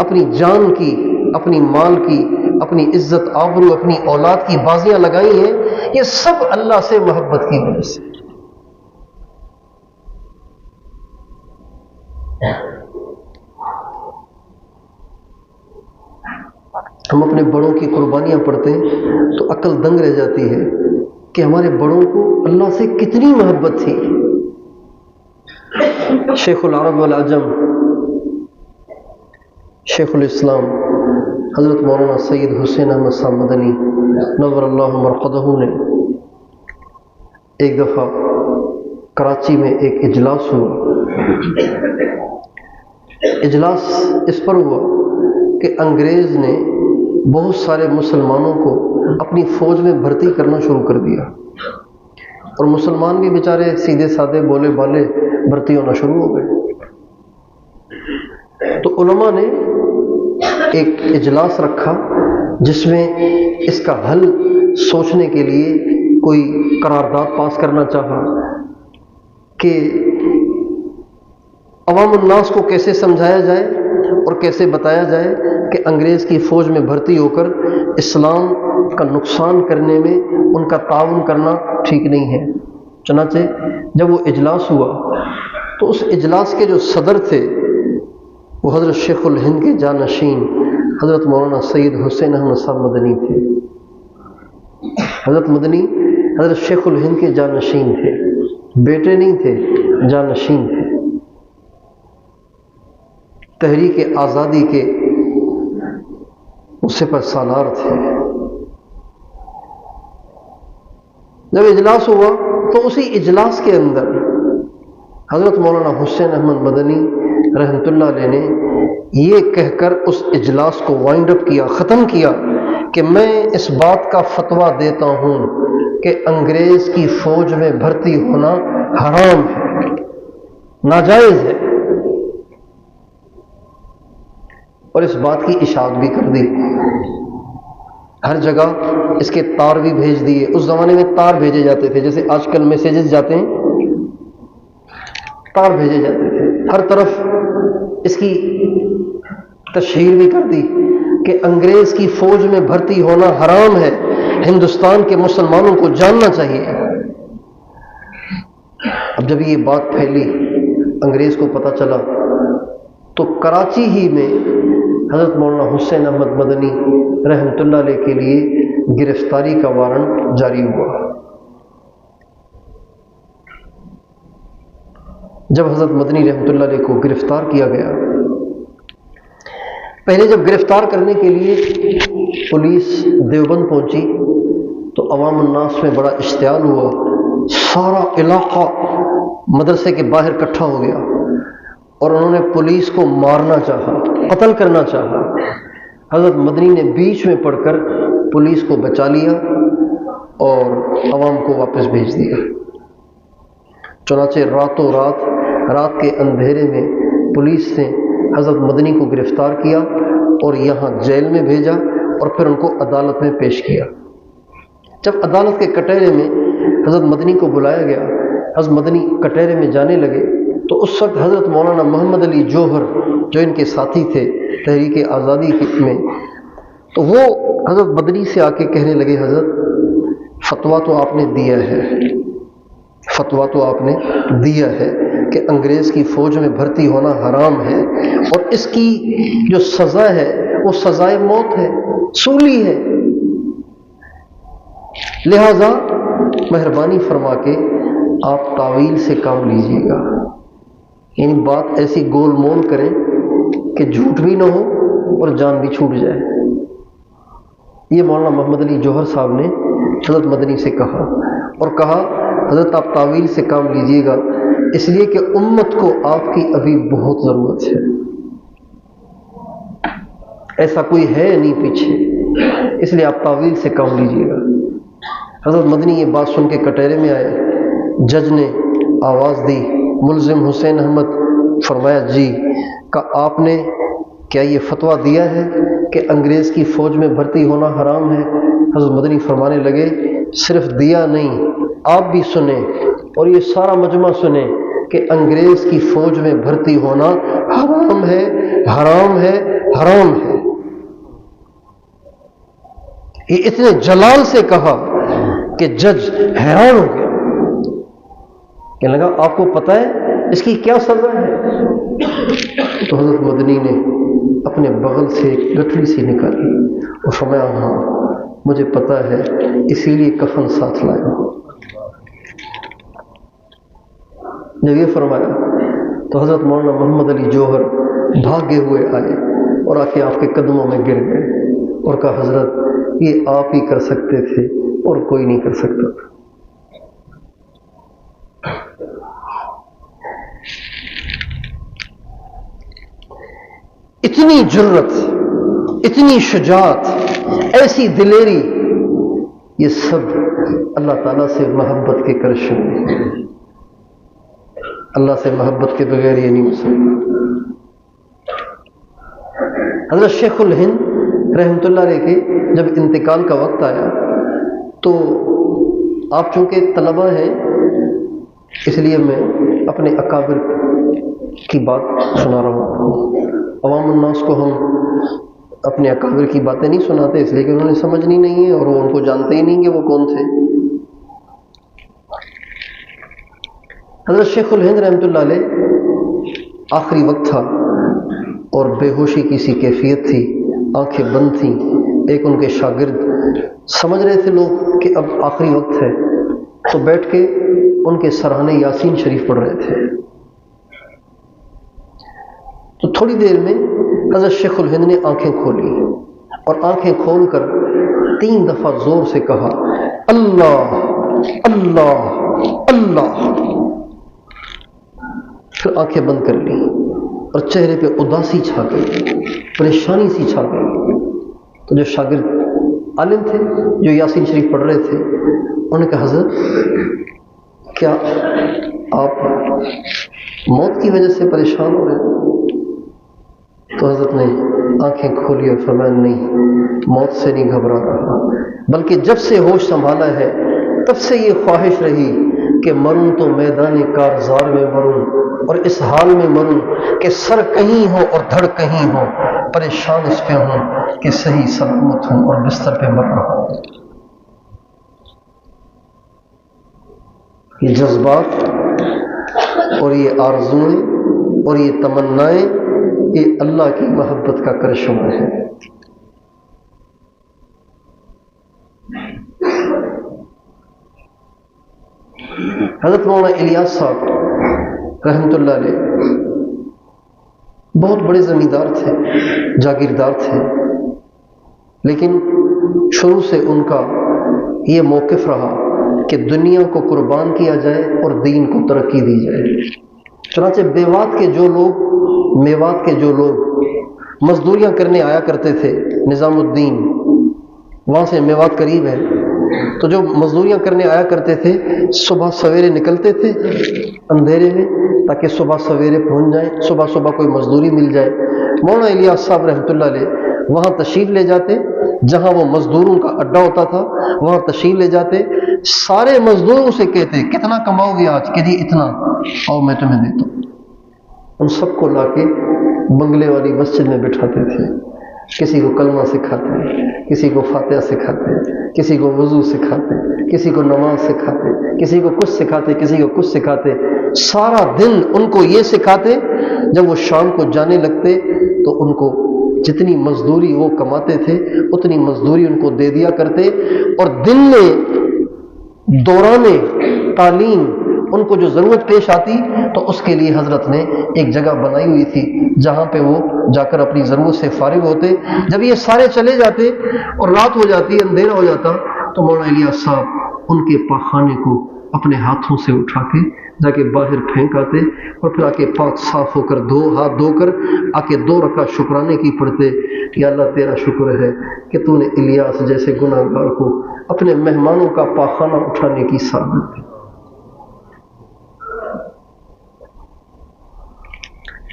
اپنی جان کی، اپنی مال کی، اپنی عزت آبرو، اپنی اولاد کی بازیاں لگائی ہیں، یہ سب اللہ سے محبت کی وجہ سے۔ ہم اپنے بڑوں کی قربانیاں پڑھتے ہیں تو عقل دنگ رہ جاتی ہے کہ ہمارے بڑوں کو اللہ سے کتنی محبت تھی۔ شیخ العرب والعجم، شیخ الاسلام حضرت مولانا سید حسین احمد صاحب مدنی نور اللہ مرقدہ نے ایک دفعہ کراچی میں ایک اجلاس ہوا۔ اجلاس اس پر ہوا کہ انگریز نے بہت سارے مسلمانوں کو اپنی فوج میں بھرتی کرنا شروع کر دیا، اور مسلمان بھی بیچارے سیدھے سادے بولے بالے بھرتی ہونا شروع ہو گئے۔ تو علماء نے ایک اجلاس رکھا جس میں اس کا حل سوچنے کے لیے کوئی قرارداد پاس کرنا چاہا کہ عوام الناس کو کیسے سمجھایا جائے اور کیسے بتایا جائے کہ انگریز کی فوج میں بھرتی ہو کر اسلام کا نقصان کرنے میں ان کا تعاون کرنا ٹھیک نہیں ہے۔ چنانچہ جب وہ اجلاس ہوا تو اس اجلاس کے جو صدر تھے وہ حضرت شیخ الہند کے جانشین حضرت مولانا سید حسین احمد صاحب مدنی تھے۔ حضرت مدنی حضرت شیخ الہند کے جانشین تھے، بیٹے نہیں تھے، جانشین تھے، تحریک آزادی کے سپہ سالار تھے۔ جب اجلاس ہوا تو اسی اجلاس کے اندر حضرت مولانا حسین احمد مدنی رحمۃ اللہ علیہ نے یہ کہہ کر اس اجلاس کو وائنڈ اپ کیا، ختم کیا کہ میں اس بات کا فتویٰ دیتا ہوں کہ انگریز کی فوج میں بھرتی ہونا حرام ہے، ناجائز ہے، اور اس بات کی اشاعت بھی کر دی۔ ہر جگہ اس کے تار بھی بھیج دیے۔ اس زمانے میں تار بھیجے جاتے تھے، جیسے آج کل میسیجز جاتے ہیں، تار بھیجے جاتے تھے۔ ہر طرف اس کی تشہیر بھی کر دی کہ انگریز کی فوج میں بھرتی ہونا حرام ہے، ہندوستان کے مسلمانوں کو جاننا چاہیے۔ اب جب یہ بات پھیلی، انگریز کو پتہ چلا، تو کراچی ہی میں حضرت مولانا حسین احمد مدنی رحمۃ اللہ علیہ کے لیے گرفتاری کا وارنٹ جاری ہوا۔ جب حضرت مدنی رحمۃ اللہ علیہ کو گرفتار کیا گیا، پہلے جب گرفتار کرنے کے لیے پولیس دیوبند پہنچی تو عوام الناس میں بڑا اشتعال ہوا، سارا علاقہ مدرسے کے باہر اکٹھا ہو گیا اور انہوں نے پولیس کو مارنا چاہا، قتل کرنا چاہا۔ حضرت مدنی نے بیچ میں پڑھ کر پولیس کو بچا لیا اور عوام کو واپس بھیج دیا۔ چنانچہ راتوں رات کے اندھیرے میں پولیس نے حضرت مدنی کو گرفتار کیا اور یہاں جیل میں بھیجا اور پھر ان کو عدالت میں پیش کیا۔ جب عدالت کے کٹہرے میں حضرت مدنی کو بلایا گیا، حضرت مدنی کٹہرے میں جانے لگے تو اس وقت حضرت مولانا محمد علی جوہر جو ان کے ساتھی تھے تحریک آزادی میں، تو وہ حضرت مدنی سے آ کے کہنے لگے، حضرت فتویٰ تو آپ نے دیا ہے، فتویٰ تو آپ نے دیا ہے کہ انگریز کی فوج میں بھرتی ہونا حرام ہے، اور اس کی جو سزا ہے وہ سزائے موت ہے، سولی ہے، لہذا مہربانی فرما کے آپ تعویل سے کام لیجیے گا، یعنی بات ایسی گول مول کریں کہ جھوٹ بھی نہ ہو اور جان بھی چھوٹ جائے۔ یہ مولانا محمد علی جوہر صاحب نے حضرت مدنی سے کہا، اور کہا حضرت آپ تعویل سے کام لیجیے گا، اس لیے کہ امت کو آپ کی ابھی بہت ضرورت ہے، ایسا کوئی ہے نہیں پیچھے، اس لیے آپ تعویل سے کام لیجیے گا۔ حضرت مدنی یہ بات سن کے کٹہرے میں آئے، جج نے آواز دی، ملزم حسین احمد، فرمایا جی، کہ آپ نے کیا یہ فتویٰ دیا ہے کہ انگریز کی فوج میں بھرتی ہونا حرام ہے؟ حضرت مدنی فرمانے لگے، صرف دیا نہیں، آپ بھی سنیں اور یہ سارا مجمع سنیں کہ انگریز کی فوج میں بھرتی ہونا حرام ہے، حرام ہے، حرام ہے۔ یہ اتنے جلال سے کہا کہ جج حیران ہو گیا، کہنے لگا آپ کو پتہ ہے اس کی کیا سزا ہے؟ تو حضرت مدنی نے اپنے بغل سے ایک گٹھڑی سی نکالی اور فرمایا ہاں مجھے پتہ ہے، اسی لیے کفن ساتھ لایا ہوں۔ جب یہ فرمایا تو حضرت مولانا محمد علی جوہر بھاگے ہوئے آئے اور آ کے آپ کے قدموں میں گر گئے اور کہا حضرت یہ آپ ہی کر سکتے تھے اور کوئی نہیں کر سکتا تھا۔ اتنی جرت، اتنی شجاعت، ایسی دلیری، یہ سب اللہ تعالیٰ سے محبت کے کرشمے ہیں۔ اللہ سے محبت کے بغیر یہ نہیں ہو سکتا۔ حضرت شیخ الہند رحمۃ اللہ علیہ کے جب انتقال کا وقت آیا تو آپ چونکہ طلبہ ہیں اس لیے میں اپنے اکابر کی بات سنا رہا ہوں. عوام الناس کو ہم اپنے اکابر کی باتیں نہیں سناتے اس لیے کہ انہوں نے سمجھنی نہیں ہے اور وہ ان کو جانتے ہی نہیں کہ وہ کون تھے. حضرت شیخ الہند رحمۃ اللہ علیہ آخری وقت تھا اور بے ہوشی کی سی کیفیت تھی، آنکھیں بند تھیں. ایک ان کے شاگرد سمجھ رہے تھے لوگ کہ اب آخری وقت ہے تو بیٹھ کے ان کے سرہانے یاسین شریف پڑھ رہے تھے. تو تھوڑی دیر میں حضرت شیخ الہند نے آنکھیں کھولی اور آنکھیں کھول کر 3 دفعہ زور سے کہا اللہ اللہ اللہ. پھر آنکھیں بند کر لی اور چہرے پہ اداسی چھا گئی، پریشانی سی چھا گئی. تو جو شاگرد عالم تھے جو یاسین شریف پڑھ رہے تھے انہوں نے کہا حضرت کیا آپ موت کی وجہ سے پریشان ہو رہے ہیں؟ تو حضرت نے آنکھیں کھولی اور فرمایا نہیں، موت سے نہیں گھبرا رہا، بلکہ جب سے ہوش سنبھالا ہے تب سے یہ خواہش رہی کہ مروں تو میدان کارزار میں مروں اور اس حال میں مروں کہ سر کہیں ہو اور دھڑ کہیں ہو، پریشان اس پہ ہوں کہ صحیح سلامت ہوں اور بستر پہ مر رہا ہوں. یہ جذبات اور یہ آرزوئیں اور یہ تمنائیں یہ اللہ کی محبت کا کرشمہ ہے. حضرت مولانا الیاس صاحب رحمۃ اللہ علیہ بہت بڑے زمیندار تھے، جاگیردار تھے، لیکن شروع سے ان کا یہ موقف رہا کہ دنیا کو قربان کیا جائے اور دین کو ترقی دی جائے. چنانچہ میوات کے جو لوگ مزدوریاں کرنے آیا کرتے تھے، نظام الدین وہاں سے میوات قریب ہے، تو جو مزدوریاں کرنے آیا کرتے تھے صبح سویرے نکلتے تھے اندھیرے میں تاکہ صبح سویرے پہنچ جائیں، صبح کوئی مزدوری مل جائے. مولانا الیاس صاحب رحمۃ اللہ علیہ وہاں تشریف لے جاتے، جہاں وہ مزدوروں کا اڈا ہوتا تھا وہاں تشریف لے جاتے. سارے مزدوروں سے کہتے کتنا کماؤ گے آج؟ کہ جی اتنا، اور میں تمہیں دیتا ہوں. ان سب کو لا کے بنگلے والی مسجد میں بٹھاتے تھے. کسی کو کلمہ سکھاتے، کسی کو فاتحہ سکھاتے، کسی کو وضو سکھاتے، کسی کو نماز سکھاتے، کسی کو کچھ سکھاتے، کسی کو کچھ سکھاتے. سارا دن ان کو یہ سکھاتے. جب وہ شام کو جانے لگتے تو ان کو جتنی مزدوری وہ کماتے تھے اتنی مزدوری ان کو دے دیا کرتے. اور دن میں دوران تعلیم ان کو جو ضرورت پیش آتی تو اس کے لیے حضرت نے ایک جگہ بنائی ہوئی تھی جہاں پہ وہ جا کر اپنی ضرورت سے فارغ ہوتے. جب یہ سارے چلے جاتے اور رات ہو جاتی، اندھیرا ہو جاتا، تو مولانا الیاس صاحب ان کے پاخانے کو اپنے ہاتھوں سے اٹھا کے جا کے باہر پھینک آتے اور پھر آ کے پاک صاف ہو کر ہاتھ دھو کر آ کے 2 رکعت شکرانے کی پڑھتے کہ اللہ تیرا شکر ہے کہ تو نے الیاس جیسے گناہ گار کو اپنے مہمانوں کا پاخانہ اٹھانے کی سعادت دی.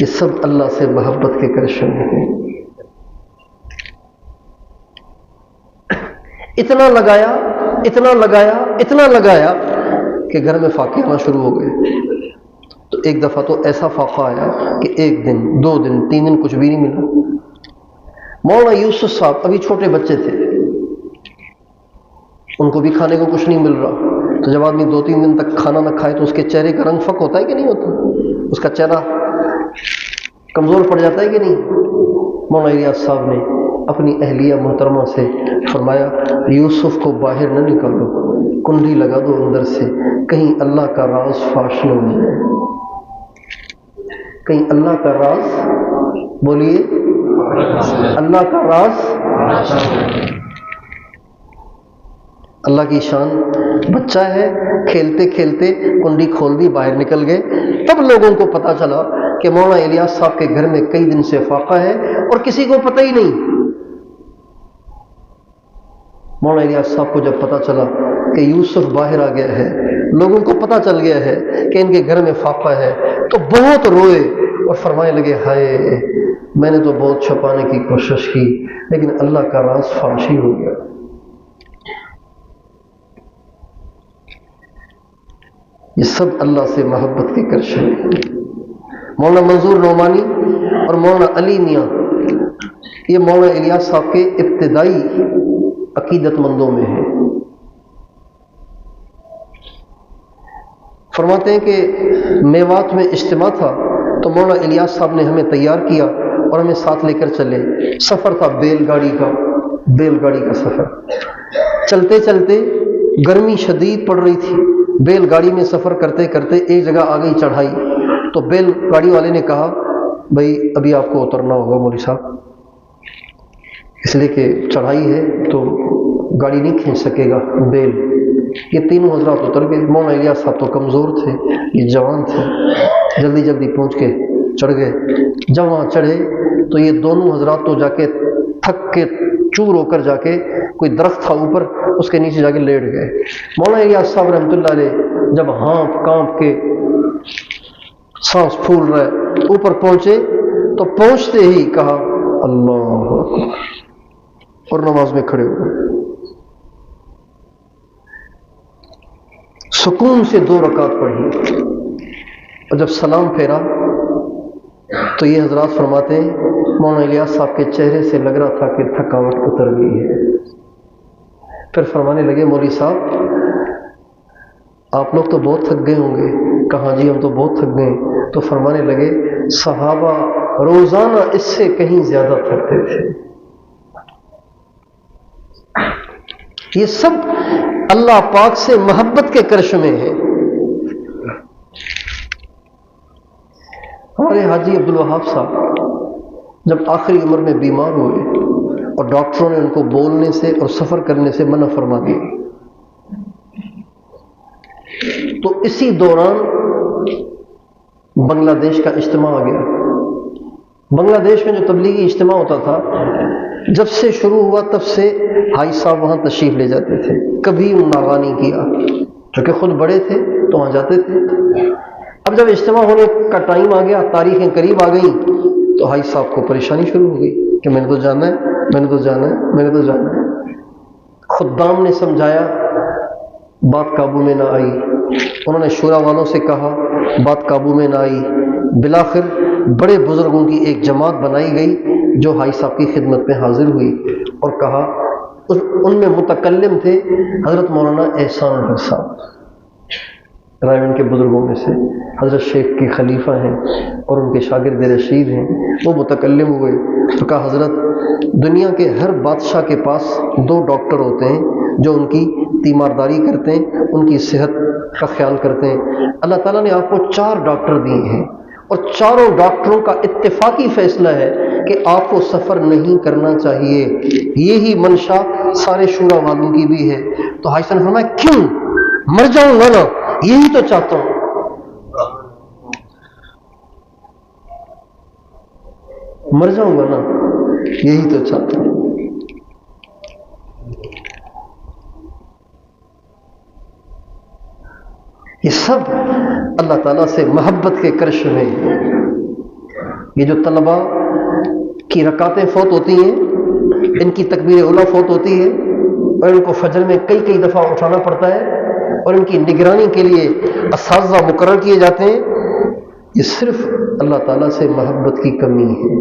یہ سب اللہ سے محبت کے کرشم ہیں. اتنا لگایا کہ گھر میں فاقے آنا شروع ہو گئے. تو ایک دفعہ تو ایسا فاقہ آیا کہ 1 دن 2 دن 3 دن کچھ بھی نہیں ملا. مولانا یوسف صاحب ابھی چھوٹے بچے تھے، ان کو بھی کھانے کو کچھ نہیں مل رہا. تو جب آدمی 2-3 دن تک کھانا نہ کھائے تو اس کے چہرے کا رنگ فک ہوتا ہے کہ نہیں ہوتا؟ اس کا چہرہ کمزور پڑ جاتا ہے کہ نہیں؟ مولانا الیاس صاحب نے اپنی اہلیہ محترمہ سے فرمایا یوسف کو باہر نہ نکالو، کنڈی لگا دو اندر سے، کہیں اللہ کا راز فاش نہ ہو جائے. کہیں اللہ کا راز، بولیے اللہ کا راز. اللہ کی شان. بچہ ہے، کھیلتے کھیلتے کنڈی کھول دی، باہر نکل گئے. تب لوگوں کو پتا چلا کہ مولانا الیاس صاحب کے گھر میں کئی دن سے فاقہ ہے اور کسی کو پتہ ہی نہیں. مولانا الیاس صاحب کو جب پتا چلا کہ یوسف باہر آ گیا ہے، لوگوں کو پتا چل گیا ہے کہ ان کے گھر میں فاقہ ہے، تو بہت روئے اور فرمانے لگے ہائے میں نے تو بہت چھپانے کی کوشش کی لیکن اللہ کا راز فاش ہی ہو گیا۔ یہ سب اللہ سے محبت کے کرش ہیں۔ مولانا منظور نعمانی اور مولانا علی میاں، یہ مولانا الیاس صاحب کے ابتدائی عقیدت مندوں میں ہیں۔ فرماتے ہیں کہ میوات میں اجتماع تھا تو مولانا الیاس صاحب نے ہمیں تیار کیا اور ہمیں ساتھ لے کر چلے۔ سفر تھا بیل گاڑی کا سفر۔ چلتے چلتے گرمی شدید پڑ رہی تھی، بیل گاڑی میں سفر کرتے کرتے ایک جگہ آ گئی چڑھائی، تو بیل گاڑی والے نے کہا بھائی ابھی آپ کو اترنا ہوگا مولوی صاحب، اس لیے کہ چڑھائی ہے تو گاڑی نہیں کھینچ سکے گا بیل۔ یہ تینوں حضرات اتر گئے۔ مولانا الیاس صاحب تو کمزور تھے، یہ جوان تھے، جلدی جلدی پہنچ کے چڑھ گئے۔ جب وہاں چڑھے تو یہ دونوں حضرات تو جا کے تھک کے چور ہو کر جا کے کوئی درخت تھا اوپر، اس کے نیچے جا کے لیٹ گئے۔ مولانا الیاس صاحب رحمۃ اللہ علیہ جب ہانپ کانپ کے سانس پھول رہے اوپر پہنچے تو پہنچتے ہی کہا اللہ اکبر اور نماز میں کھڑے ہوئے۔ سکون سے 2 رکعت پڑھی اور جب سلام پھیرا تو یہ حضرات فرماتے ہیں مولانا الیاس صاحب کے چہرے سے لگ رہا تھا کہ تھکاوٹ اتر گئی ہے۔ پھر فرمانے لگے مولوی صاحب آپ لوگ تو بہت تھک گئے ہوں گے۔ کہا جی ہم تو بہت تھک گئے۔ تو فرمانے لگے صحابہ روزانہ اس سے کہیں زیادہ تھکتے تھے۔ یہ سب اللہ پاک سے محبت کے کرش میں ہے۔ ہمارے حاجی عبدالوہاب صاحب جب آخری عمر میں بیمار ہوئے اور ڈاکٹروں نے ان کو بولنے سے اور سفر کرنے سے منع فرما دیا، تو اسی دوران بنگلہ دیش کا اجتماع آ گیا۔ بنگلہ دیش میں جو تبلیغی اجتماع ہوتا تھا جب سے شروع ہوا تب سے حاج صاحب وہاں تشریف لے جاتے تھے، کبھی ناغہ نہیں کیا، چونکہ خود بڑے تھے تو وہاں جاتے تھے۔ اب جب اجتماع ہونے کا ٹائم آ گیا، تاریخیں قریب آ گئیں، تو حاج صاحب کو پریشانی شروع ہو گئی کہ میں نے تو جانا ہے، میں نے تو جانا ہے، میں نے تو جانا ہے۔ خدام نے سمجھایا، بات قابو میں نہ آئی۔ انہوں نے شورا والوں سے کہا، بات قابو میں نہ آئی۔ بالآخر بڑے بزرگوں کی ایک جماعت بنائی گئی جو حاج صاحب کی خدمت میں حاضر ہوئی اور کہا، ان میں متکلم تھے حضرت مولانا احسان الحق صاحب، رائے کے بزرگوں میں سے حضرت شیخ کے خلیفہ ہیں اور ان کے شاگرد رشید ہیں۔ وہ متکلم ہوئے تو کہا حضرت دنیا کے ہر بادشاہ کے پاس 2 ڈاکٹر ہوتے ہیں جو ان کی تیمارداری کرتے ہیں، ان کی صحت کا خیال کرتے ہیں۔ اللہ تعالیٰ نے آپ کو 4 ڈاکٹر دیے ہیں اور چاروں ڈاکٹروں کا اتفاقی فیصلہ ہے کہ آپ کو سفر نہیں کرنا چاہیے۔ یہی منشا سارے شورا والوں کی بھی ہے۔ تو حاج صاحب نے فرمایا کیوں؟ مر جاؤں گا نا، یہی تو چاہتا ہوں، مر جاؤں گا نا، یہی تو چاہتا ہوں۔ یہ سب اللہ تعالیٰ سے محبت کے کرش میں ہیں۔ یہ جو طلباء کی رکعتیں فوت ہوتی ہیں، ان کی تکبیر اولیٰ فوت ہوتی ہے اور ان کو فجر میں کئی دفعہ اٹھانا پڑتا ہے اور ان کی نگرانی کے لیے اساتذہ مقرر کیے جاتے ہیں، یہ صرف اللہ تعالیٰ سے محبت کی کمی ہے۔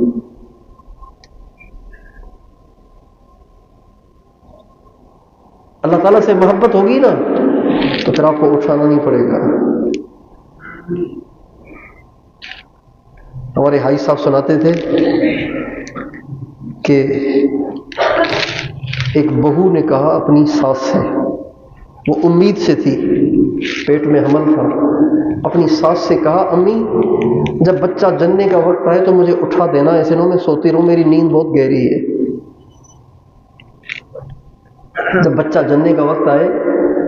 اللہ تعالیٰ سے محبت ہوگی نا تو پھر آپ کو اٹھانا نہیں پڑے گا۔ ہمارے حاج صاحب سناتے تھے کہ ایک بہو نے کہا اپنی ساس سے، وہ امید سے تھی، پیٹ میں حمل تھا، اپنی ساس سے کہا امی جب بچہ جننے کا وقت آئے تو مجھے اٹھا دینا، ایسے نہ میں سوتی رہوں، میری نیند بہت گہری ہے۔ جب بچہ جننے کا وقت آئے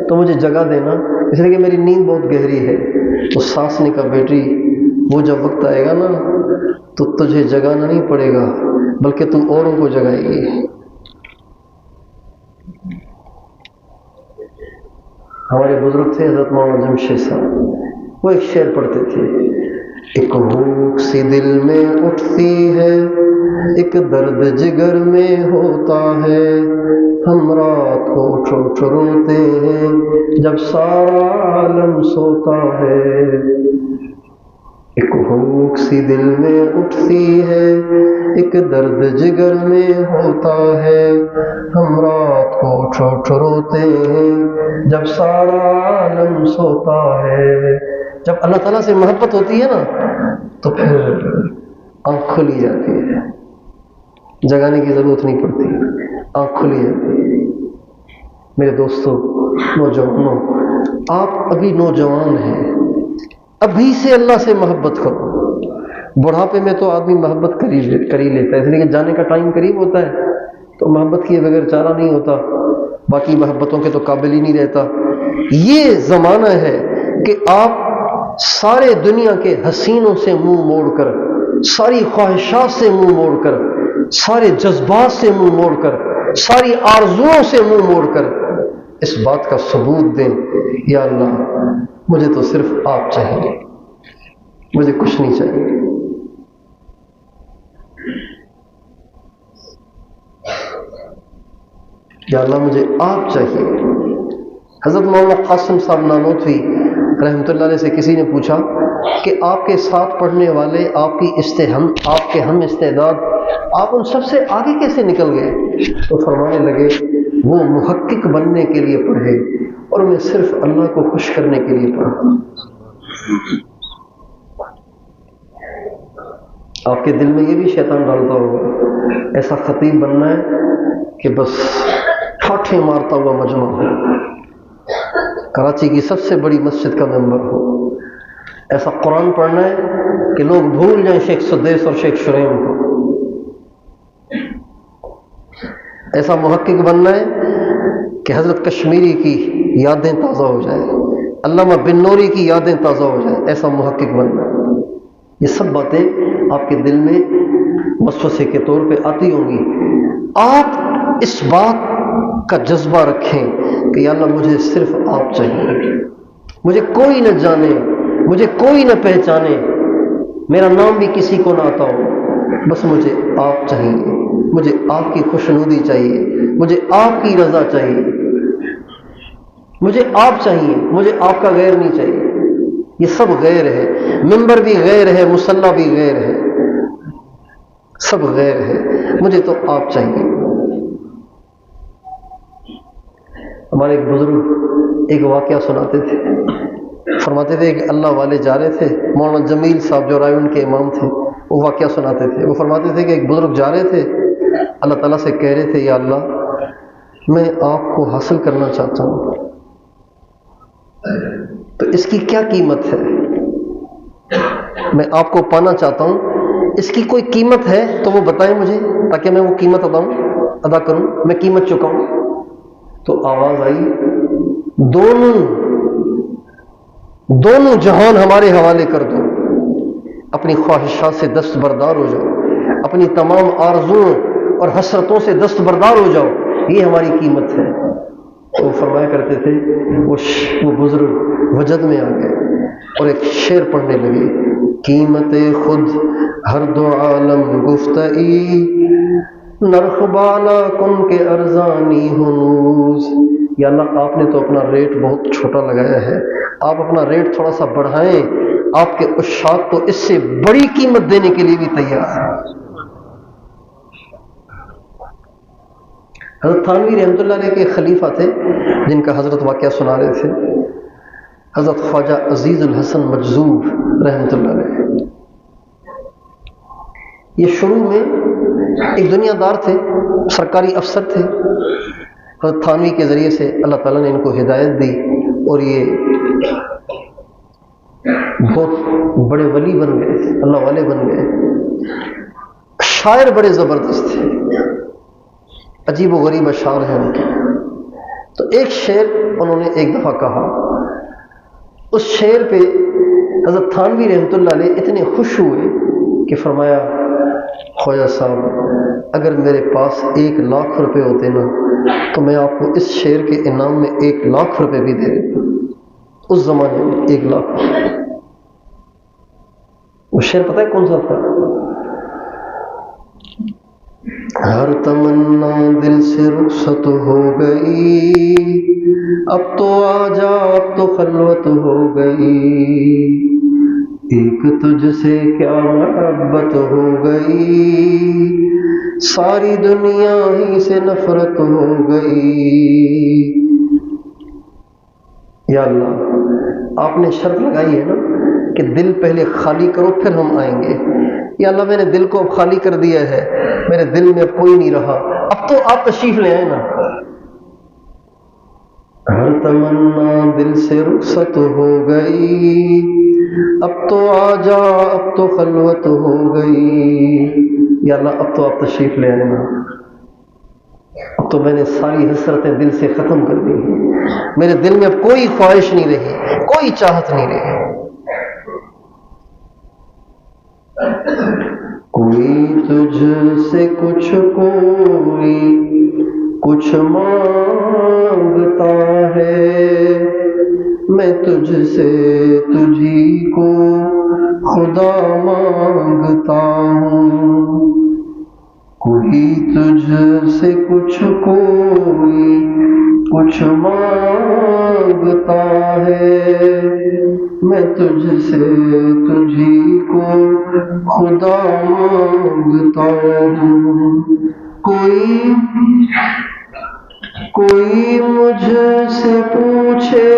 تو مجھے جگہ دینا، اس لیے کہ میری نیند بہت گہری ہے۔ تو ساس نے کہا بیٹی وہ جب وقت آئے گا نا تو تجھے جگانا نہیں پڑے گا بلکہ تو اوروں کو جگائے گی۔ ہمارے بزرگ تھے حضرت مولانا جمشید صاحب، وہ ایک شعر پڑھتے تھے، ایک بھوک سی دل میں اٹھتی ہے، ایک درد جگر میں ہوتا ہے، ہم رات کو اٹھ اٹھ روتے ہیں جب سارا عالم سوتا ہے۔ ایک بھوک سی دل میں اٹھتی ہے، ایک درد جگر میں ہوتا ہے، ہم رات کو اٹھ اٹھ روتے ہیں جب سارا عالم سوتا ہے۔ جب اللہ تعالیٰ سے محبت ہوتی ہے نا تو پھر آنکھ کھلی جاتی ہے، جگانے کی ضرورت نہیں پڑتی، آنکھ کھلی جاتی ہے۔ میرے دوستو، نوجوانوں، آپ ابھی نوجوان ہیں، ابھی سے اللہ سے محبت کرو۔ بڑھاپے میں تو آدمی محبت کر ہی لیتا ہے، اس لیے کہ جانے کا ٹائم قریب ہوتا ہے تو محبت کیے بغیر چارہ نہیں ہوتا، باقی محبتوں کے تو قابل ہی نہیں رہتا۔ یہ زمانہ ہے کہ آپ سارے دنیا کے حسینوں سے منہ موڑ کر، ساری خواہشات سے منہ موڑ کر، سارے جذبات سے منہ موڑ کر، ساری آرزوؤں سے منہ موڑ کر اس بات کا ثبوت دیں، یا اللہ مجھے تو صرف آپ چاہیے، مجھے کچھ نہیں چاہیے۔ یا اللہ مجھے آپ چاہیے۔ حضرت مولانا قاسم صاحب نانوتوی رحمۃ اللہ علیہ سے کسی نے پوچھا کہ آپ کے ساتھ پڑھنے والے، آپ کے ہم استعداد، آپ ان سب سے آگے کیسے نکل گئے؟ تو فرمانے لگے وہ محقق بننے کے لیے پڑھے اور میں صرف اللہ کو خوش کرنے کے لیے پڑھا۔ آپ کے دل میں یہ بھی شیطان ڈالتا ہوگا ایسا خطیب بننا ہے کہ بس ٹھاٹھے مارتا ہوا مجمع ہو، کراچی کی سب سے بڑی مسجد کا ممبر ہو، ایسا قرآن پڑھنا ہے کہ لوگ بھول جائیں شیخ سدیس اور شیخ شریم کو، ایسا محقق بننا ہے کہ حضرت کشمیری کی یادیں تازہ ہو جائیں، علامہ بن نوری کی یادیں تازہ ہو جائیں، ایسا محقق بننا ہے۔ یہ سب باتیں آپ کے دل میں وسوسے کے طور پہ آتی ہوں گی۔ آپ اس بات کا جذبہ رکھیں کہ یا اللہ مجھے صرف آپ چاہیے، مجھے کوئی نہ جانے، مجھے کوئی نہ پہچانے، میرا نام بھی کسی کو نہ آتا ہو، بس مجھے آپ چاہیے، مجھے آپ کی خوشنودی چاہیے، مجھے آپ کی رضا چاہیے، مجھے آپ چاہیے، مجھے آپ کا غیر نہیں چاہیے۔ یہ سب غیر ہے، ممبر بھی غیر ہے، مصلی بھی غیر ہے، سب غیر ہے، مجھے تو آپ چاہیے۔ ہمارے ایک بزرگ ایک واقعہ سناتے تھے، فرماتے تھے کہ اللہ والے جا رہے تھے، مولانا جمیل صاحب جو رائیونڈ کے امام تھے وہ واقعہ سناتے تھے، وہ فرماتے تھے کہ ایک بزرگ جا رہے تھے، اللہ تعالیٰ سے کہہ رہے تھے یا اللہ میں آپ کو حاصل کرنا چاہتا ہوں، تو اس کی کیا قیمت ہے؟ میں آپ کو پانا چاہتا ہوں، اس کی کوئی قیمت ہے تو وہ بتائیں مجھے تاکہ میں وہ قیمت ادا کروں، میں قیمت چکاؤں۔ تو آواز آئی، دونوں جہان ہمارے حوالے کر دو، اپنی خواہشات سے دستبردار ہو جاؤ، اپنی تمام آرزوؤں اور حسرتوں سے دستبردار ہو جاؤ، یہ ہماری قیمت ہے۔ وہ فرمایا کرتے تھے، وہ بزرگ وجد میں آ گئے اور ایک شعر پڑھنے لگے، قیمت خود ہر دو عالم گفتئی، نرخ بالا کن کے ارزانی ہنوز۔ یا اللہ آپ نے تو اپنا ریٹ بہت چھوٹا لگایا ہے، آپ اپنا ریٹ تھوڑا سا بڑھائیں، آپ کے عشاق تو اس سے بڑی قیمت دینے کے لیے بھی تیار ہیں۔ حضرت تھانوی رحمۃ اللہ علیہ کے خلیفہ تھے جن کا حضرت واقعہ سنا رہے تھے، حضرت خواجہ عزیز الحسن مجذوب رحمۃ اللہ علیہ۔ یہ شروع میں ایک دنیا دار تھے، سرکاری افسر تھے، حضرت تھانوی کے ذریعے سے اللہ تعالیٰ نے ان کو ہدایت دی اور یہ بہت بڑے ولی بن گئے، اللہ والے بن گئے۔ شاعر بڑے زبردست تھے، عجیب و غریب اشعار ہیں ان کے۔ تو ایک شعر انہوں نے ایک دفعہ کہا، اس شعر پہ حضرت تھانوی رحمۃ اللہ علیہ اتنے خوش ہوئے کہ فرمایا خواجہ صاحب اگر میرے پاس 1,00,000 روپے ہوتے نا تو میں آپ کو اس شعر کے انعام میں 1,00,000 روپے بھی دے دیتا۔ اس زمانے میں 1,00,000۔ وہ شعر پتہ ہے کون سا تھا؟ ہر تمنا دل سے رخصت ہو گئی، اب تو آجا اب تو خلوت ہو گئی، ایک تجھ سے کیا محبت ہو گئی، ساری دنیا ہی سے نفرت ہو گئی۔ یا اللہ، آپ نے شرط لگائی ہے نا کہ دل پہلے خالی کرو پھر ہم آئیں گے۔ یا اللہ، میں نے دل کو اب خالی کر دیا ہے، میرے دل میں اب کوئی نہیں رہا، اب تو آپ تشریف لے آئے نا۔ ہر تمنا دل سے رخصت ہو گئی، اب تو آجا اب تو خلوت ہو گئی۔ یا اللہ، اب تو آپ تشریف لے آئے نا، اب تو میں نے ساری حسرتیں دل سے ختم کر دی، میرے دل میں اب کوئی خواہش نہیں رہی، کوئی چاہت نہیں رہی۔ کوئی تجھ سے کوئی کچھ مانگتا ہے، میں تجھ سے تجھی کو خدا مانگتا ہوں۔ کوئی تجھ سے کوئی کچھ مانگتا ہے، میں تجھ سے تجھی کو خدا مانگتا ہوں۔ کوئی مجھ سے پوچھے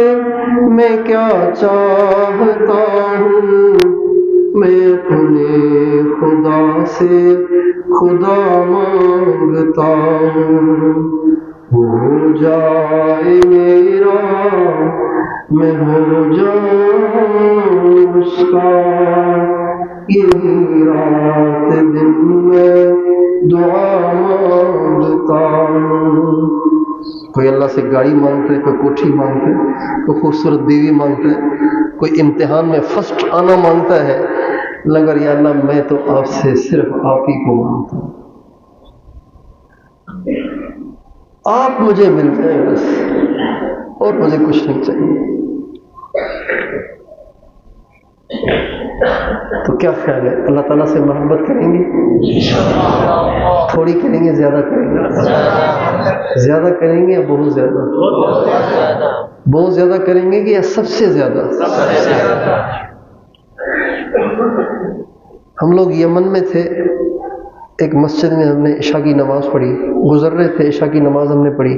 میں کیا چاہتا ہوں، میں اپنے خدا سے خدا مانگتا ہوں۔ ہو جائے میرا میں ہو جاؤں اس کا، یہی رات دن میں دعا مانگتا ہوں۔ کوئی اللہ سے گاڑی مانگتا ہے، کوئی کوٹھی مانگتا ہے، کوئی خوبصورت بیوی مانگتا ہے، کوئی امتحان میں فرسٹ آنا مانگتا ہے، مگر یا اللہ میں تو آپ سے صرف آپ ہی کو مانگتا ہوں، آپ مجھے مل جائیں بس، اور مجھے کچھ نہیں چاہیے۔ تو کیا خیال ہے، اللہ تعالیٰ سے محبت کریں گے؟ تھوڑی کریں گے، زیادہ کریں گے؟ زیادہ کریں گے یا بہت زیادہ؟ بہت زیادہ کریں گے کہ یا سب سے زیادہ؟ ہم لوگ یمن میں تھے، ایک مسجد میں ہم نے عشاء کی نماز پڑھی، گزر رہے تھے، عشاء کی نماز ہم نے پڑھی،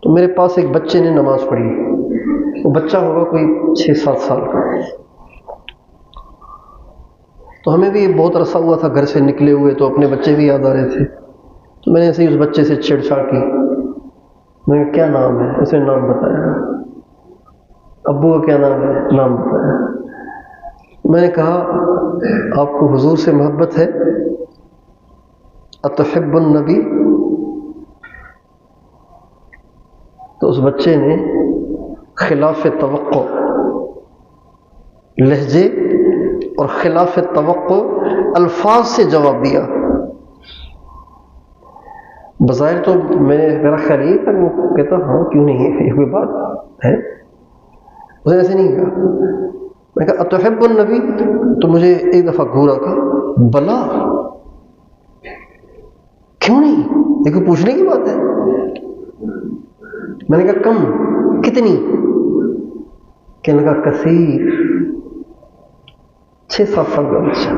تو میرے پاس ایک بچے نے نماز پڑھی، وہ بچہ ہوگا کوئی 6-7 سال کا، تو ہمیں بھی بہت عرصہ ہوا تھا گھر سے نکلے ہوئے، تو اپنے بچے بھی یاد آ رہے تھے، تو میں نے ایسے ہی اس بچے سے چھیڑ چھاڑ کی، میں نے کیا نام ہے، اسے نام بتایا، ابو کا کیا نام ہے، نام بتایا، میں نے کہا آپ کو حضور سے محبت ہے؟ اتحب النبی؟ تو اس بچے نے خلاف توقع لہجے اور خلاف توقع الفاظ سے جواب دیا۔ بظاہر تو میرا خیال یہ تھا، وہ کہتا ہاں کیوں نہیں ہے، یہ کوئی بات ہے، اس نے ایسے نہیں کہا۔ میں کہا اتحب النبی؟ تو مجھے ایک دفعہ گھورا کہا بلا، کیوں نہیں، یہ کوئی پوچھنے کی بات ہے؟ میں نے کہا کم، کتنی؟ کہنے لگا کثیر، 6-7 سال کا بچہ،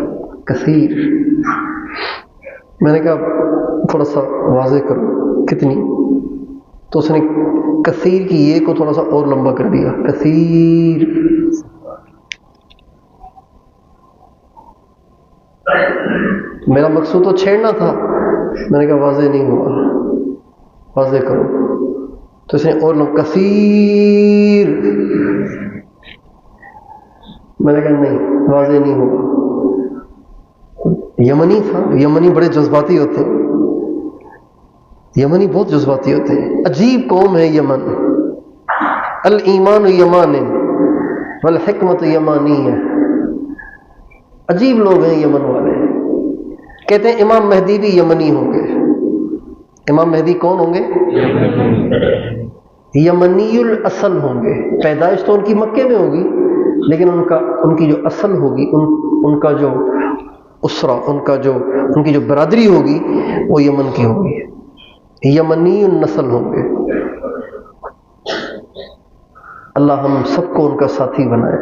کثیر۔ میں نے کہا تھوڑا سا واضح کرو کتنی؟ تو اس نے کثیر کی یہ کو تھوڑا سا اور لمبا کر دیا، کثیر۔ میرا مقصود تو چھیڑنا تھا، میں نے کہا واضح نہیں ہوا، واضح کرو۔ تو اس نے اور لمبا، کثیر۔ میں نے کہا نہیں، واضح نہیں ہوگا۔ یمنی تھا، یمنی بڑے جذباتی ہوتے ہیں، یمنی بہت جذباتی ہوتے ہیں، عجیب قوم ہے یمن۔ الایمان یمان والحکمت یمانی ہے، عجیب لوگ ہیں یمن والے۔ کہتے ہیں امام مہدی بھی یمنی ہوں گے۔ امام مہدی کون ہوں گے؟ یمنی الاصل ہوں گے، پیدائش تو ان کی مکے میں ہوگی، لیکن ان کی جو اصل ہوگی، ان کا جو اسرا، ان کی جو برادری ہوگی وہ یمن کی ہوگی، یمنی النسل ہوں گے۔ اللہ ہم سب کو ان کا ساتھی بنائے۔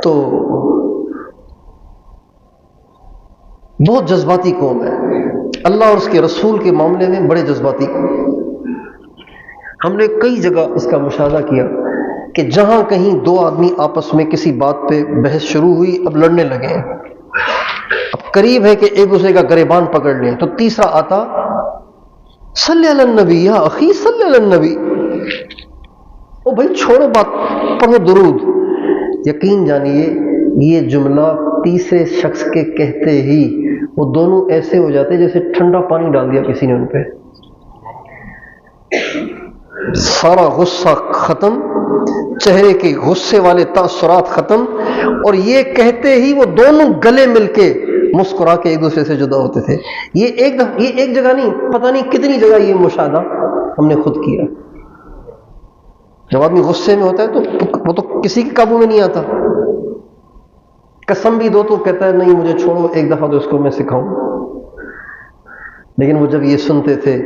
تو بہت جذباتی قوم ہے، اللہ اور اس کے رسول کے معاملے میں بڑے جذباتی قوم۔ ہم نے کئی جگہ اس کا مشاہدہ کیا کہ جہاں کہیں دو آدمی آپس میں کسی بات پہ بحث شروع ہوئی، اب لڑنے لگے ہیں، اب قریب ہے کہ ایک دوسرے کا گریبان پکڑ لیں، تو تیسرا آتا صلی علی النبی یا اخی صلی علی النبی، او بھائی چھوڑو بات، پڑھو درود۔ یقین جانیے یہ جملہ تیسرے شخص کے کہتے ہی وہ دونوں ایسے ہو جاتے جیسے ٹھنڈا پانی ڈال دیا کسی نے ان پہ، سارا غصہ ختم، چہرے کے غصے والے تاثرات ختم، اور یہ کہتے ہی وہ دونوں گلے مل کے مسکرا کے ایک دوسرے سے جدا ہوتے تھے۔ یہ ایک جگہ نہیں، پتہ نہیں کتنی جگہ یہ مشاہدہ ہم نے خود کیا۔ جب آدمی غصے میں ہوتا ہے تو وہ تو کسی کے قابو میں نہیں آتا، قسم بھی دو تو کہتا ہے نہیں مجھے چھوڑو، ایک دفعہ تو اس کو میں سکھاؤں۔ لیکن وہ جب یہ سنتے تھے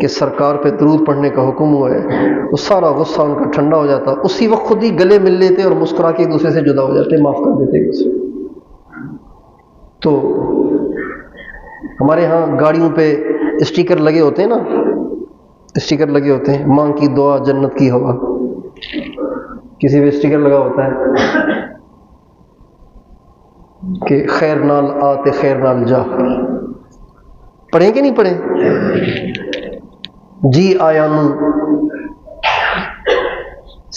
کہ سرکار پہ درود پڑھنے کا حکم ہوا ہے، وہ سارا غصہ ان کا ٹھنڈا ہو جاتا، اسی وقت خود ہی گلے مل لیتے اور مسکرا کے ایک دوسرے سے جدا ہو جاتے، معاف کر دیتے ایک دوسرے۔ تو ہمارے ہاں گاڑیوں پہ اسٹیکر لگے ہوتے ہیں نا، اسٹیکر لگے ہوتے ہیں، ماں کی دعا جنت کی ہوا، کسی پہ اسٹیکر لگا ہوتا ہے کہ خیر نال آتے خیر نال جا، پڑھیں کہ نہیں پڑھیں؟ جی آیا نوں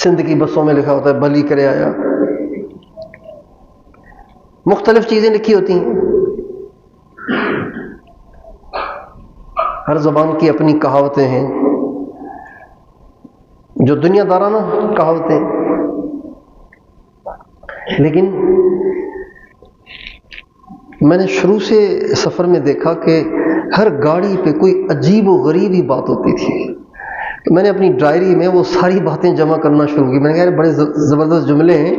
سندھ کی بسوں میں لکھا ہوتا ہے بھلی کرے آیا، مختلف چیزیں لکھی ہوتی ہیں، ہر زبان کی اپنی کہاوتیں ہیں جو دنیا دارانہ کہاوتیں، لیکن میں نے شروع سے سفر میں دیکھا کہ ہر گاڑی پہ کوئی عجیب و غریب ہی بات ہوتی تھی۔ تو میں نے اپنی ڈائری میں وہ ساری باتیں جمع کرنا شروع کی، میں نے کہا بڑے زبردست جملے ہیں،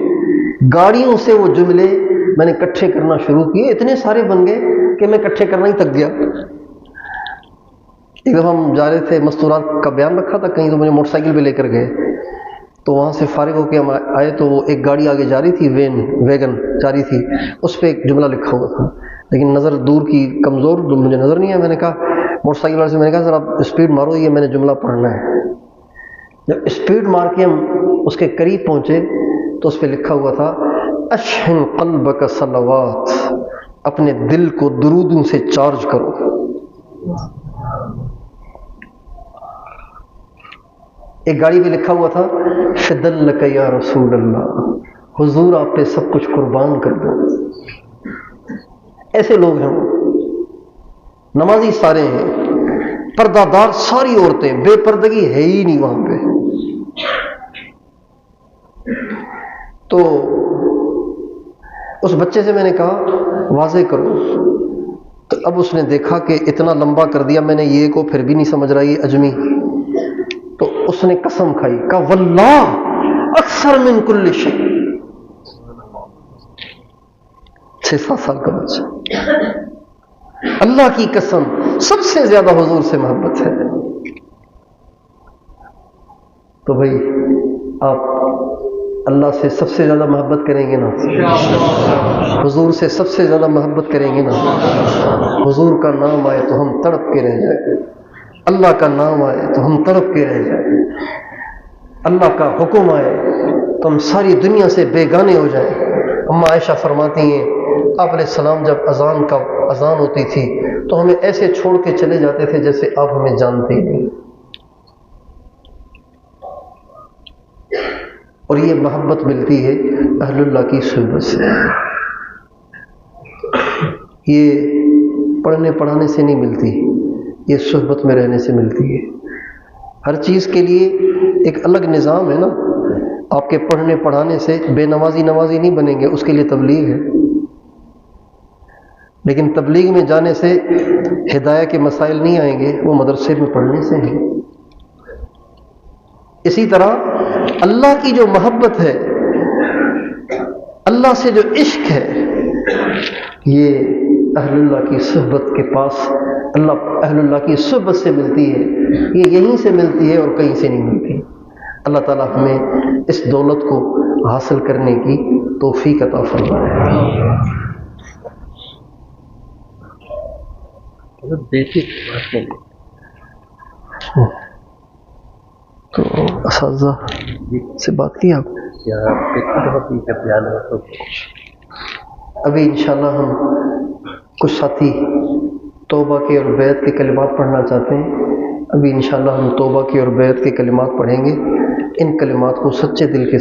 گاڑیوں سے وہ جملے میں نے اکٹھے کرنا شروع کیے، اتنے سارے بن گئے کہ میں اکٹھے کرنا ہی تک گیا۔ ایک دفعہ ہم جا رہے تھے، مستورات کا بیان رکھا تھا کہیں، تو مجھے موٹر سائیکل پہ لے کر گئے، تو وہاں سے فارغ ہو کے ہم آئے تو وہ ایک گاڑی آگے جا رہی تھی، ویگن جا رہی تھی، اس پہ ایک جملہ لکھا ہوا تھا، لیکن نظر دور کی کمزور مجھے نظر نہیں آیا۔ میں نے کہا موٹر سائیکل والے سے، میں نے کہا ذرا اسپیڈ مارو، یہ میں نے جملہ پڑھنا ہے۔ جب اسپیڈ مار کے ہم اس کے قریب پہنچے تو اس پہ لکھا ہوا تھا اشحن قلبک صلوات، اپنے دل کو درودوں سے چارج کرو۔ ایک گاڑی پہ لکھا ہوا تھا فدلک یا رسول اللہ، حضور آپ پہ سب کچھ قربان کر دو۔ ایسے لوگ ہیں، نمازی سارے ہیں، پردہ دار ساری عورتیں، بے پردگی ہے ہی نہیں وہاں پہ۔ تو اس بچے سے میں نے کہا واضح کرو، تو اب اس نے دیکھا کہ اتنا لمبا کر دیا میں نے، یہ کو پھر بھی نہیں سمجھ رہا یہ اجمی، تو اس نے قسم کھائی، کہا واللہ اکثر من کل شیء، 6-7 سال کا بچہ، اللہ کی قسم سب سے زیادہ حضور سے محبت ہے۔ تو بھائی آپ اللہ سے سب سے زیادہ محبت کریں گے نا، حضور سے سب سے زیادہ محبت کریں گے نا، حضور کا نام آئے تو ہم تڑپ کے رہ جائیں، اللہ کا نام آئے تو ہم تڑپ کے رہ جائیں، اللہ کا حکم آئے تو ہم ساری دنیا سے بیگانے ہو جائیں۔ اما عائشہ فرماتی ہیں آپ علیہ السلام جب اذان ہوتی تھی تو ہمیں ایسے چھوڑ کے چلے جاتے تھے جیسے آپ ہمیں جانتے ہی نہیں، اور یہ محبت ملتی ہے اہل اللہ کی صحبت سے، یہ پڑھنے پڑھانے سے نہیں ملتی، یہ صحبت میں رہنے سے ملتی ہے۔ ہر چیز کے لیے ایک الگ نظام ہے نا، آپ کے پڑھنے پڑھانے سے بے نمازی نہیں بنیں گے، اس کے لیے تبلیغ ہے، لیکن تبلیغ میں جانے سے ہدایہ کے مسائل نہیں آئیں گے، وہ مدرسے میں پڑھنے سے ہیں۔ اسی طرح اللہ کی جو محبت ہے اللہ سے جو عشق ہے یہ اہل اللہ کی صحبت کے پاس اہل اللہ کی صحبت سے ملتی ہے، یہ یہیں سے ملتی ہے اور کہیں سے نہیں ملتی۔ اللہ تعالیٰ ہمیں اس دولت کو حاصل کرنے کی توفیق عطا فرمائے۔ تو اساتذہ سے بات کی آپ؟ ابھی انشاءاللہ ہم کچھ ساتھی توبہ کے اور بیعت کے کلمات پڑھنا چاہتے ہیں۔ ابھی انشاءاللہ ہم توبہ کے اور بیعت کے کلمات پڑھیں گے۔ ان کلمات کو سچے دل کے